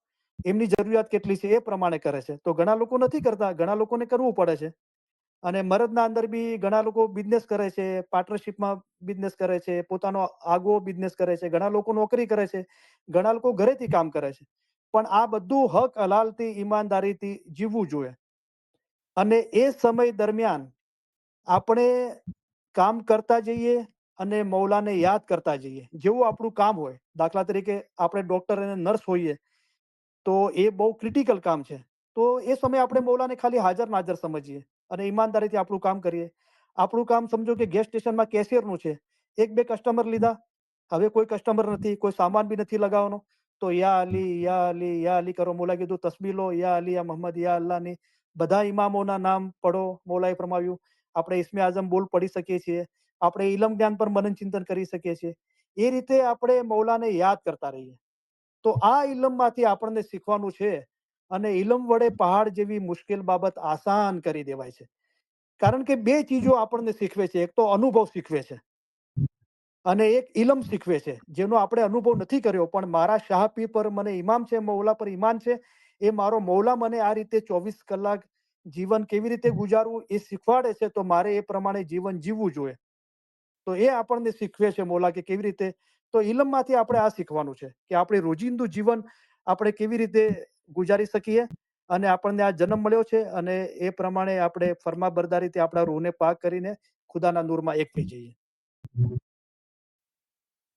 એમની જરૂરિયાત કેટલી છે એ પ્રમાણે કરે છે. તો ઘણા લોકો નથી કરતા, ઘણા લોકોને કરવું પડે છે. અને મરદના અંદર બી ઘણા લોકો બિઝનેસ કરે છે, પાર્ટનરશિપમાં બિઝનેસ કરે છે, પોતાનો આગવો બિઝનેસ કરે છે, ઘણા લોકો નોકરી કરે છે, ઘણા લોકો ઘરેથી કામ કરે છે. પણ આ બધું હક હલાલથી, ઈમાનદારીથી જીવવું જોઈએ. અને એ સમય દરમિયાન આપણે કામ કરતા જઈએ અને મૌલાને યાદ કરતા જઈએ. જેવું આપણું કામ હોય, દાખલા તરીકે આપણે ડોક્ટર અને નર્સ હોઈએ, તો એ બહુ ક્રિટિકલ કામ છે. તો એ સમયે આપણે મૌલાને ખાલી હાજર નાજર સમજીએ અને ઈમાનદારીથી આપણું કામ કરીએ. આપણું કામ સમજો કે ગેસ સ્ટેશનમાં કેશિયરનું છે. એક બે કસ્ટમર લીધા, હવે કોઈ કસ્ટમર નથી, કોઈ સામાન બી નથી લગાવવાનો, તો યા અલી, યા અલી, યા અલી કરો. મૌલાએ કીધું તસ્બીહ લો, યા અલી, યા મોહમ્મદ, યા અલ્લાહની બધા ઇમામોના નામ પઢો. મૌલાએ ફરમાવ્યું. આપણે ઇસ્મે આઝમ બોલ પઢી શકીએ છીએ. આપણે ઇલમ જ્ઞાન પર મનન ચિંતન કરી શકીએ છીએ. એ રીતે આપણે મૌલાને યાદ કરતા રહીએ. તો આ ઇલમમાંથી આપણને શીખવાનું છે. અને ઇલમ વડે પહાડ જેવી મુશ્કેલ બાબત આસાન કરી દેવાય છે. કારણ કે બે ચીજો આપણને શીખવે છે. એક તો અનુભવ શીખવે છે અને એક ઇલમ શીખવે છે, જેનો આપણે અનુભવ નથી કર્યો, પણ મારા શાહપી પર મને ઈમામ છે, મૌલા પર ઈમાન છે. એ મારો મૌલા મને આ રીતે 24 કલાક જીવન કેવી રીતે ગુજારવું એ શીખવાડે છે, તો મારે એ પ્રમાણે જીવન જીવવું જોઈએ. તો એ આપણને શીખવે છે મૌલા, કે કેવી રીતે. તો ઇલમમાંથી આપણે આ શીખવાનું છે કે આપણે રોજિંદુ જીવન આપણે કેવી રીતે ગુજારી શકીએ. અને આપણને આ જન્મ મળ્યો છે અને એ પ્રમાણે આપણે ફરમાબરદારીથી આપણા રૂહને પાક કરીને ખુદાના નૂરમાં એક થઈ જઈએ.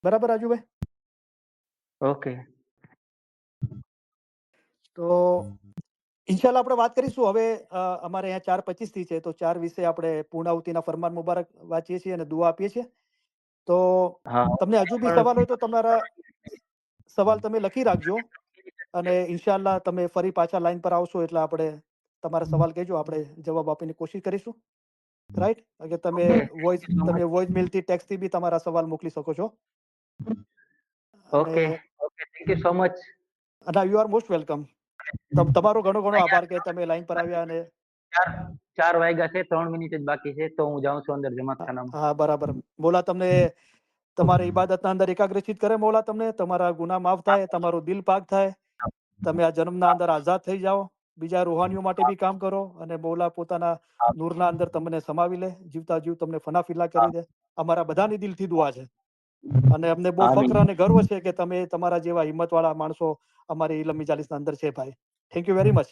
બરાબર રાજુભાઈ? ઓકે. તો ઇન્શાલ્લાહ આપણે વાત કરીશું હવે. અમારે અહીંયા 4:25 થી છે, તો 4 વિશે આપણે પૂર્ણાહુતિના ફરમાન મુબારક વાંચીએ છીએ અને દુઆ આપીએ છીએ. તો હા, તમને હજુ બી સવાલ હોય તો તમારા સવાલ તમે લખી રાખજો. અને ઇન્શાલ્લાહ તમે ફરી પાછા લાઈન પર આવશો એટલે આપણે તમારા સવાલ કહેજો, આપણે જવાબ આપવાની કોશિશ કરીશું. રાઈટ? કે તમે ઓકે. વોઇસ મેલથી, ટેક્સ્ટથી બી તમારા સવાલ મોકલી શકો છો. અને okay. Okay. Thank you so much. You are most welcome. તમારો ઘણો ઘણો આભાર કે તમે લાઈન પર આવ્યા. અને 4 વાગ્યા છે, 3 મિનિટ જ બાકી છે, તો હું જાઉં છું અંદર જમાતખાનામાં. હા, બરાબર. મોલા તમને તમારી ઇબાદતના અંદર એકાગ્રચિત કરે. મોલા તમને તમારા ગુનાહ માફ થાય, તમારું દિલ પાક થાય, તમે આ જન્મના અંદર આઝાદ થઈ જાઓ, બીજા રૂહાનીઓ માટે બી કામ કરો, અને મોલા પોતાના નૂરના અંદર તમને સમાવી લે, જીવતા જીવ તમને ફનાફિલા કરી દે. અમારા બધાની દિલથી દુઆ છે. અને અમને બહુ આમીન. ફક્ર અને ગર્વ છે કે તમે તમારા જેવા હિંમતવાળા માણસો અમારી ઇલમ મિજાલિસના અંદર છે ભાઈ. Thank you very much.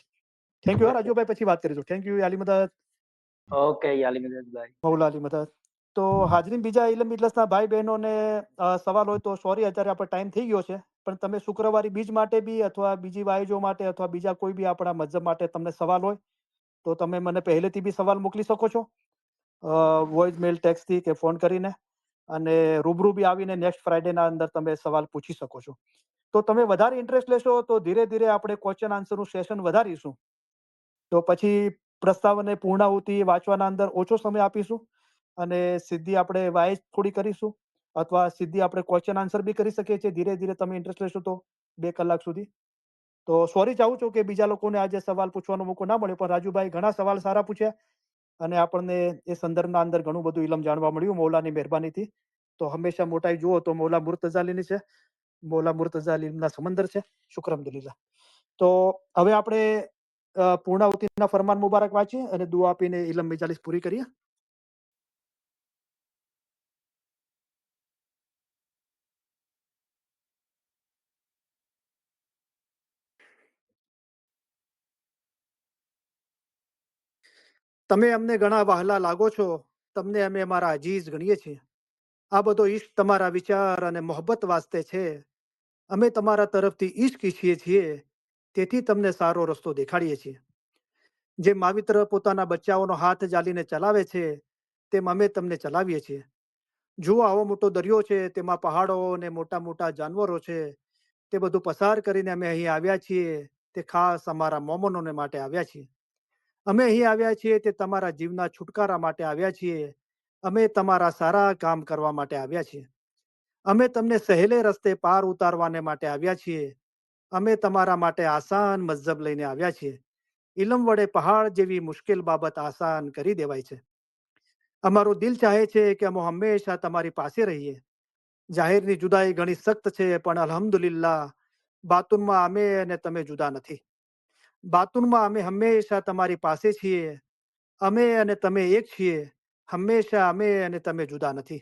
Thank you Rajubhai. પછી વાત કરીશું. થેન્ક યુ અલી મદદ, ઓકે યાલી મદદભાઈ. મૌલા અલી મદદ. તો હાજરીન, બીજા ઇલમ ઇજલસના ભાઈ બહેનોને સવાલ હોય તો સોરી, અત્યારે આપણે ટાઈમ થઈ ગયો છે. પણ તમે શુક્રવારી બીજ માટે બી અથવા બીજી વાયજો માટે અથવા બીજા કોઈ બી આપણા મજહબ માટે તમને સવાલ હોય તો તમે મને પહેલેથી બી સવાલ મોકલી શકો છો, વોઇસ મેલ, ટેક્સ્ટથી કે ફોન કરીને. અને રૂબરૂ બી આવીને નેક્સ્ટ ફ્રાઈડેના અંદર તમે સવાલ પૂછી શકો છો. તો તમે વધારે ઇન્ટરેસ્ટ લેશો તો ધીરે ધીરે આપણે ક્વેશ્ચન આન્સરનું સેશન વધારીશું. તો પછી પ્રસ્તાવ અને પૂર્ણાહુતિ વાંચવાના અંદર ઓછો સમય આપીશું અને સીધી આપણે વાઇઝ થોડી કરીશું, અથવા સીધી આપણે ક્વેશ્ચન આન્સર બી કરી શકીએ છીએ. ધીરે ધીરે તમે ઇન્ટરેસ્ટ લેશો તો 2 કલાક સુધી. તો સોરી ચાહું છું કે બીજા લોકોને આજે સવાલ પૂછવાનો મોકો ના મળ્યો, પણ રાજુભાઈ ઘણા સવાલ સારા પૂછ્યા અને આપણને એ સંદર્ભના અંદર ઘણું બધું ઇલમ જાણવા મળ્યું મૌલાની મહેરબાનીથી. તો હંમેશા મોટાઈ જુઓ તો મૌલા મુર્તઝા અલીની છે. મૌલા મુર્તઝા અલી ઇલ્મના સમંદર છે. શુક્ર અલ્હમ્દુલિલ્લાહ. તો હવે આપણે પૂર્ણાહુતિના ફરમાન મુબારક વાંચીએ અને દુઆ આપીને ઇલમ મિજાલિસ પૂરી કરીએ. તમે અમને ઘણા વહાલા લાગો છો, તમને અમે અમારા અજીઝ ગણીએ છીએ. આ બધો ઈશ્ક તમારા વિચાર અને મોહબ્બત વાસ્તે છે. અમે તમારા તરફથી ઈશ્ક ઈચ્છીએ છીએ, તેથી તમને સારો રસ્તો દેખાડીએ છીએ. જે માવિત્ર પોતાના બચ્ચાઓનો હાથ જાલીને ચલાવે છે, તેમ અમે તમને ચલાવીએ છીએ. જુઓ, આવો મોટો દરિયો છે, તેમાં પહાડો અને મોટા મોટા જાનવરો છે. તે બધું પસાર કરીને અમે અહીં આવ્યા છીએ. તે ખાસ અમારા મોમનોને માટે આવ્યા છીએ. અમે અહીં આવ્યા છીએ તે તમારા જીવના છુટકારા માટે આવ્યા છીએ. અમે તમારા સારા કામ કરવા માટે આવ્યા છીએ. અમે તમને સહેલે રસ્તે પાર ઉતારવાને માટે આવ્યા છીએ. અમે તમારા માટે આસાન મઝહબ લઈને આવ્યા છીએ. ઇલમ વડે પહાડ જેવી મુશ્કેલ બાબત આસાન કરી દેવાય છે. અમારું દિલ ચાહે છે કે અમે હંમેશા તમારી પાસે રહીએ. જાહેરની જુદાઈ ઘણી સખ્ત છે, પણ અલ્હમ્દુલિલ્લાહ બાતુનમાં અમે અને તમે જુદા નથી. બાતુનમાં અમે હંમેશા તમારી પાસે છીએ. અમે અને તમે એક છીએ. હંમેશા અમે અને તમે જુદા નથી.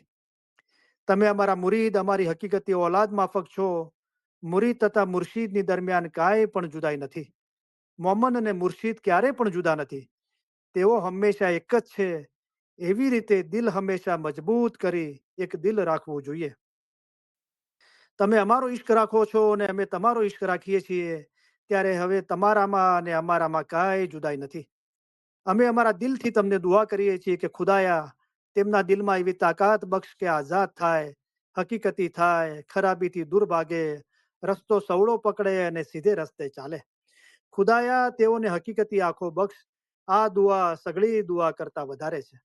તમે અમારા મુરીદ, અમારી હકીકતી ઓલાદ માફક છો. મુરીદ તથા મુર્શીદની દરમિયાન કાંઈ પણ જુદાઈ નથી. મોમન અને મુર્શીદ ક્યારે પણ જુદા નથી. તેઓ હંમેશા એક જ છે. એવી રીતે દિલ હંમેશા મજબૂત કરી એક દિલ રાખવું જોઈએ. તમે અમારો ઈશ્ક રાખો છો અને અમે તમારો ઈશ્ક રાખીએ છીએ. ત્યારે હવે તમારામાં અને અમારામાં કાંઈ જુદાઈ નથી. અમે અમારા દિલથી તમને દુઆ કરીએ છીએ કે ખુદાયા તેમના દિલમાં એવી તાકાત બક્ષ કે આઝાદ થાય, હકીકતી થાય, ખરાબીથી દૂર ભાગે, રસ્તો સવળો પકડે અને સીધે રસ્તે ચાલે. ખુદાયા તેઓને હકીકતી આંખો બક્ષ. આ દુઆ સગળી દુઆ કરતા વધારે છે.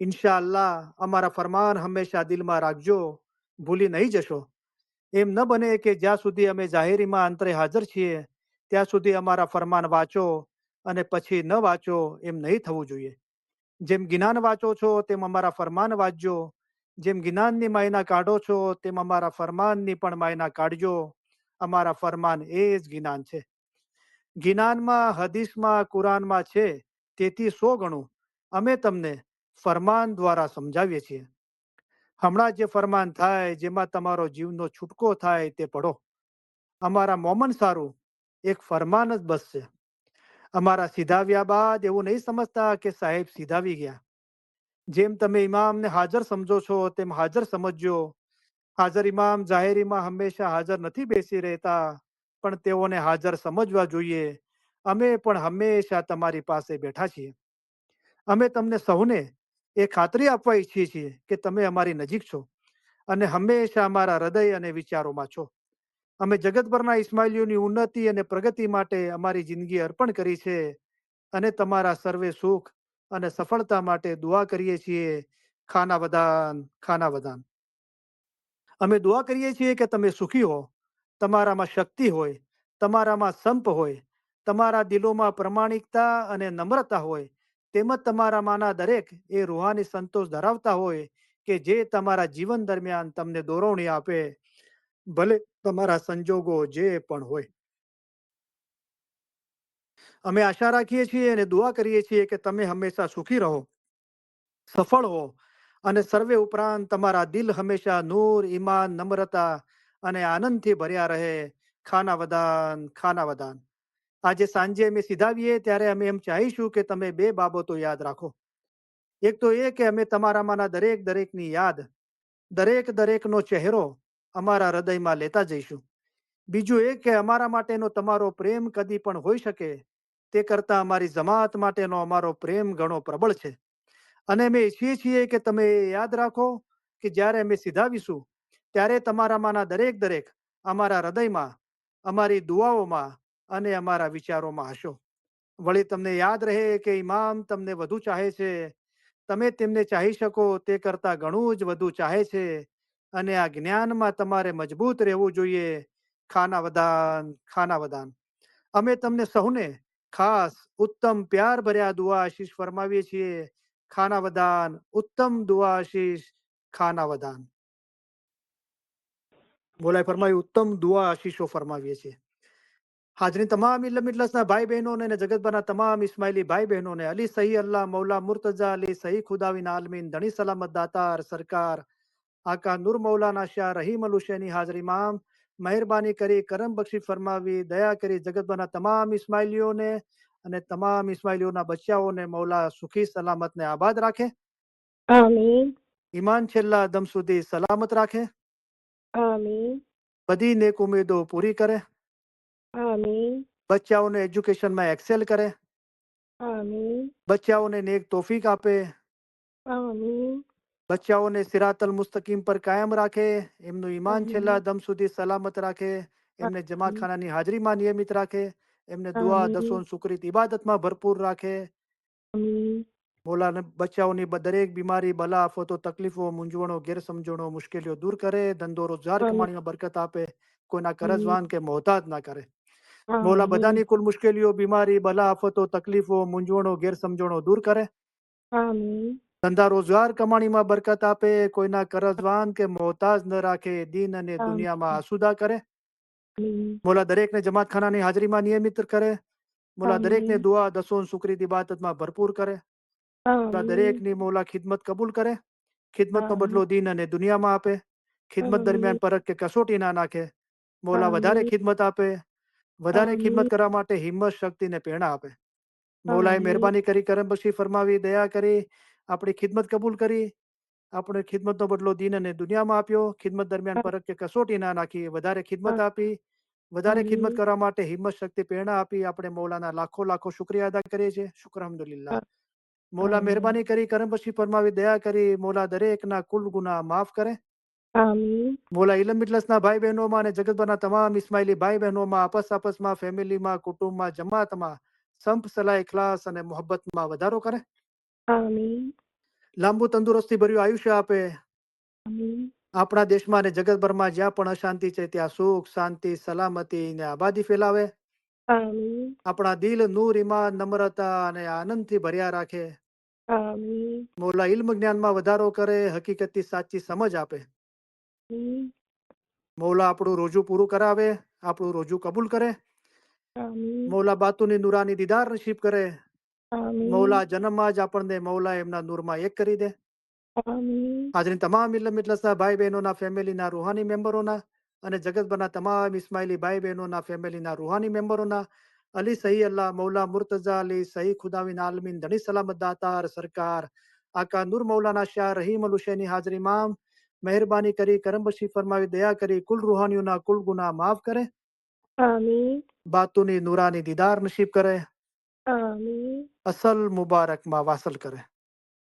ઇન્શાઅલ્લાહ અમારા ફરમાન હંમેશા દિલમાં રાખજો, ભૂલી નહીં જશો. એમ ન બને કે જ્યાં સુધી અમે જાહેરીમાં અંતરે હાજર છીએ ત્યાં સુધી અમારા ફરમાન વાંચો અને પછી ન વાંચો, એમ નહીં થવું જોઈએ. જેમ જ્ઞાન વાંચો છો તેમ અમારા ફરમાન વાંચજો. જેમ જ્ઞાનની માયના કાઢો છો તેમ અમારા ફરમાનની પણ માયના કાઢજો. અમારા ફરમાન એ જ જ્ઞાન છે. જ્ઞાનમાં, હદીસમાં, કુરાનમાં છે તેથી 100 ગણું અમે તમને ફરમાન દ્વારા સમજાવીએ છીએ. હમણાં જે ફરમાન થાય જેમાં તમારો જીવનો છૂટકો થાય તે પઢો. અમારા મોમન સારું એક ફરમાન જ બસ છે. અમારા સીધાવ્યા બાદ એવું નહીં સમજતા કે સાહેબ સીધાવી ગયા. જેમ તમે ઇમામને હાજર સમજો છો તેમ હાજર સમજજો. હાજર ઇમામ જાહેરીમાં હંમેશા હાજર નથી બેસી રહેતા, પણ તેઓને હાજર સમજવા જોઈએ. અમે પણ હંમેશા તમારી પાસે બેઠા છીએ. અમે તમને સૌને એ ખાતરી આપવા ઈચ્છીએ છીએ કે તમે અમારી નજીક છો અને હંમેશા અમારા હૃદય અને વિચારોમાં છો. અમે જગતભરના ઇસ્માઇલીઓની ઉન્નતિ અને પ્રગતિ માટે અમારી જિંદગી અર્પણ કરી છે અને તમારા સર્વે સુખ અને સફળતા માટે દુઆ કરીએ છીએ. ખાના વદાન, ખાના વદાન. અમે દુઆ કરીએ છીએ કે તમે સુખી હો, તમારામાં શક્તિ હોય, તમારામાં સંપ હોય, તમારા દિલોમાં પ્રમાણિકતા અને નમ્રતા હોય, તેમજ તમારામાંના દરેક એ રૂહાની સંતોષ ધરાવતા હોય કે જે તમારા જીવન દરમિયાન તમને દોરવણી આપે, ભલે તમારા સંજોગો જે પણ હોય. અમે આશા રાખીએ છીએ અને દુઆ કરીએ છીએ કે તમે હંમેશા સુખી રહો, સફળ હો અને સર્વે ઉપરાંત તમારા દિલ હંમેશા નૂર, ઈમાન, નમ્રતા અને આનંદથી ભર્યા રહે. ખાના વદાન, ખાના વદાન. આજે સાંજે અમે સીધાવીએ ત્યારે અમે એમ ચાહીશું કે તમે 2 બાબતો યાદ રાખો. એક તો એ કે અમે તમારામાંના દરેકની યાદ, દરેકનો ચહેરો અમારા હૃદયમાં લેતા જઈશું. બીજું એ કે અમારા માટેનો તમારો પ્રેમ કદી પણ હોઈ શકે તે કરતાં અમારી જમાત માટેનો અમારો પ્રેમ ઘણો પ્રબળ છે. અને અમે ઈચ્છીએ છીએ કે તમે એ યાદ રાખો કે જ્યારે અમે સીધાવીશું ત્યારે તમારામાંના દરેક અમારા હૃદયમાં, અમારી દુઆઓમાં અને અમારા વિચારોમાં હશો. વળી તમને યાદ રહે કે ઇમામ તમને વધુ ચાહે છે. તમે તેમને ચાહી શકો તે કરતાં ઘણું જ વધુ ચાહે છે અને આ જ્ઞાનમાં તમારે મજબૂત રહેવું જોઈએ. ખાના વદાન, ખાના વદાન. અમે તમને સૌને ખાસ ઉત્તમ પ્યાર ભર્યા દુઆ આશીષ ફરમાવીએ છીએ. ખાના વદાન, ઉત્તમ દુઆ આશીષ, ખાના વદાન. બોલાય ફરમાવી ઉત્તમ દુઆ આશીષો ફરમાવીએ છીએ. હાજરીન તમામ ઇલ્મ ઇજલસના ભાઈ બહેનોને અને જગતભરના તમામ ઇસ્માઇલી ભાઈ બહેનોને અલી સહી અલ્લાહ મૌલા મુર્તઝા અલી સહી ખુદાવિન આલમીન ધણી સલામત દાતાર સરકાર આકા નૂર મૌલાના શાહ રહીમ અલ હુસૈની હાજર ઇમામ મહેરબાની કરી કરમ બક્ષી ફરમાવી દયા કરી જગતભરના તમામ ઇસ્માઇલીઓને અને તમામ ઇસ્માઇલીઓના બચ્ચાઓને મૌલા સુખી સલામત ને આબાદ રાખે. આમીન ઈમાન છેલ્લા દમ સુધી સલામત રાખે. આમીન બધી નેક ઉમેદો પૂરી કરે. આમીન બચ્ચાઓને એજ્યુકેશનમાં એક્સેલ કરે. આમીન બચ્ચાઓને નેક તોફીક આપે. આમીન બચ્ચાઓને સિરાતલ મુસ્તકીમ પર કાયમ રાખે. એમનું ઈમાન છેલ્લા દમ સુધી સલામત રાખે. એમને જમાતખાનાની હાજરીમાં નિયમિત રાખે. એમને દુઆ, આમીન દસોન, શુક્રિત, ઇબાદતમાં ભરપૂર રાખે. આમીન મોલાને બચ્ચાઓની દરેક બીમારી, બલા, આફતો, તકલીફો, મૂંઝવણો, ગેરસમજણો, મુશ્કેલીઓ દૂર કરે. ધંધો રોજગાર આમીન. કમાણીમાં બરકત આપે. કોઈના આમીન. કરજવાન કે મોહતાજ ના કરે. મોલા આમીન. બધાની કુલ મુશ્કેલીઓ, બીમારી, બલા, આફતો, તકલીફો, મૂંઝવણો, ગેરસમજણો દૂર કરે. આમીન. ધંધા રોજગાર કમાણીમાં બરકત આપે. કોઈના કરજવાન કે મોહતાજ ન રાખે. દીન અને આમીન. દુનિયામાં આસુદા કરે. આમીન. મોલા દરેકને જમાતખાનાની હાજરીમાં નિયમિત કરે. મોલા દરેકને આમીન. દુઆ, દસોન, શુક્રીત, ઇબાદતમાં ભરપૂર કરે. મોલા આમીન. દરેકની મોલા ખિદમત કબૂલ કરે. ખિદમતનો આમીન. બદલો દીન અને દુનિયામાં આપે. ખિદમત આમીન. દરમિયાન પરખ કે કસોટી ના નાખે. મોલા વધારે આમીન. ખિદમત આપે. વધારે આમીન. ખિદમત કરવા માટે હિંમત, શક્તિ ને પ્રેરણા આપે. મોલાએ આમીન. મહેરબાની કરી, કરમબક્ષી ફરમાવી, દયા કરી, આપણી ખિદમત કબૂલ કરી. આપણે ખિદમતનો બદલો દીન અને દુનિયામાં આપ્યો. ખિદમત દરમિયાન પરખ કે કસોટી ના નાખી. વધારે ખિદમત આપી. વધારે ખિદમત કરવા માટે હિંમત, શક્તિ, પ્રેરણા આપી. આપણે મૌલાના લાખો લાખો શુક્રિયા અદા કરીએ છીએ. શુક્ર અલ્હમ્દુલિલ્લાહ. મોલા મહેરબાની કરી, કરમબક્ષી ફરમાવી, દયા કરી. મોલા દરેકના કુલ ગુનાહ માફ કરે. આમીન. મોલા ઇલમ મિજલસના ભાઈ બહેનોમાં અને જગતભરના તમામ ઇસ્માઇલી ભાઈ બહેનોમાં, આપસમાં, ફેમિલીમાં, કુટુંબમાં, જમાતમાં સંપ, સલાહ, ઇખલાસ અને મોહબ્બતમાં વધારો કરે. આમીન. લાંબુ તંદુરસ્તી ભર્યું આયુષ્ય આપે. આમીન. આપણા દેશમાં અને જગતભરમાં જ્યાં પણ અશાંતિ છે ત્યાં સુખ, શાંતિ, સલામતી ને આબાદી ફેલાવે. આમીન. આપણા દિલ નૂર, ઈમાન, નમ્રતા અને આનંદથી ભર્યા રાખે. આમીન. મોલા ઇલ્મ જ્ઞાનમાં વધારો કરે. હકીકતની સાચી સમજ આપે. આમીન. મૌલા આપણું રોજુ પૂરું કરાવે. આપણું રોજુ કબૂલ કરે. આમીન. મૌલા બાતુની નુરાની દીદાર નસીબ કરે. આમીન. મૌલા જન્મમાં જ આપણને મૌલા એમના નૂરમાં એક કરી દે. આમીન. હાજરીન તમામ ઇલ્મ મિજલસના ભાઈ બહેનોના, ફેમિલીના રૂહાની મેમ્બરોના અને જગતભરના તમામ ઇસ્માઇલી ભાઈ બહેનોના, ફેમિલીના રૂહાની મેમ્બરોના, અલી સહી અલ્લાહ મૌલા મુર્તઝા અલી સહી ખુદાવિન આલમીન ધણી સલામત દાતાર સરકાર આકા નૂર મૌલાના શાહ રહીમ અલ હુસૈની હાજરીમાં મહેરબાની કરી, કરમબક્ષી ફરમાવી, દયા કરી, કુલ રૂહાનીઓના કુલ ગુનાહ માફ કરે. આમીન. બાતુની નૂરાની દીદાર નસીબ કરે. આમીન. અસલ મુબારકમાં વાસલ કરે.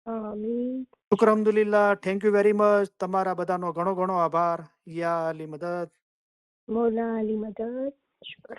આમીન. શુક્ર અલ્હમ્દુલિલ્લાહ. Thank you very much. તમારા બધાનો ઘણો ઘણો આભાર. યા અલી મદદ. મૌલા અલી મદદ. શુક્ર.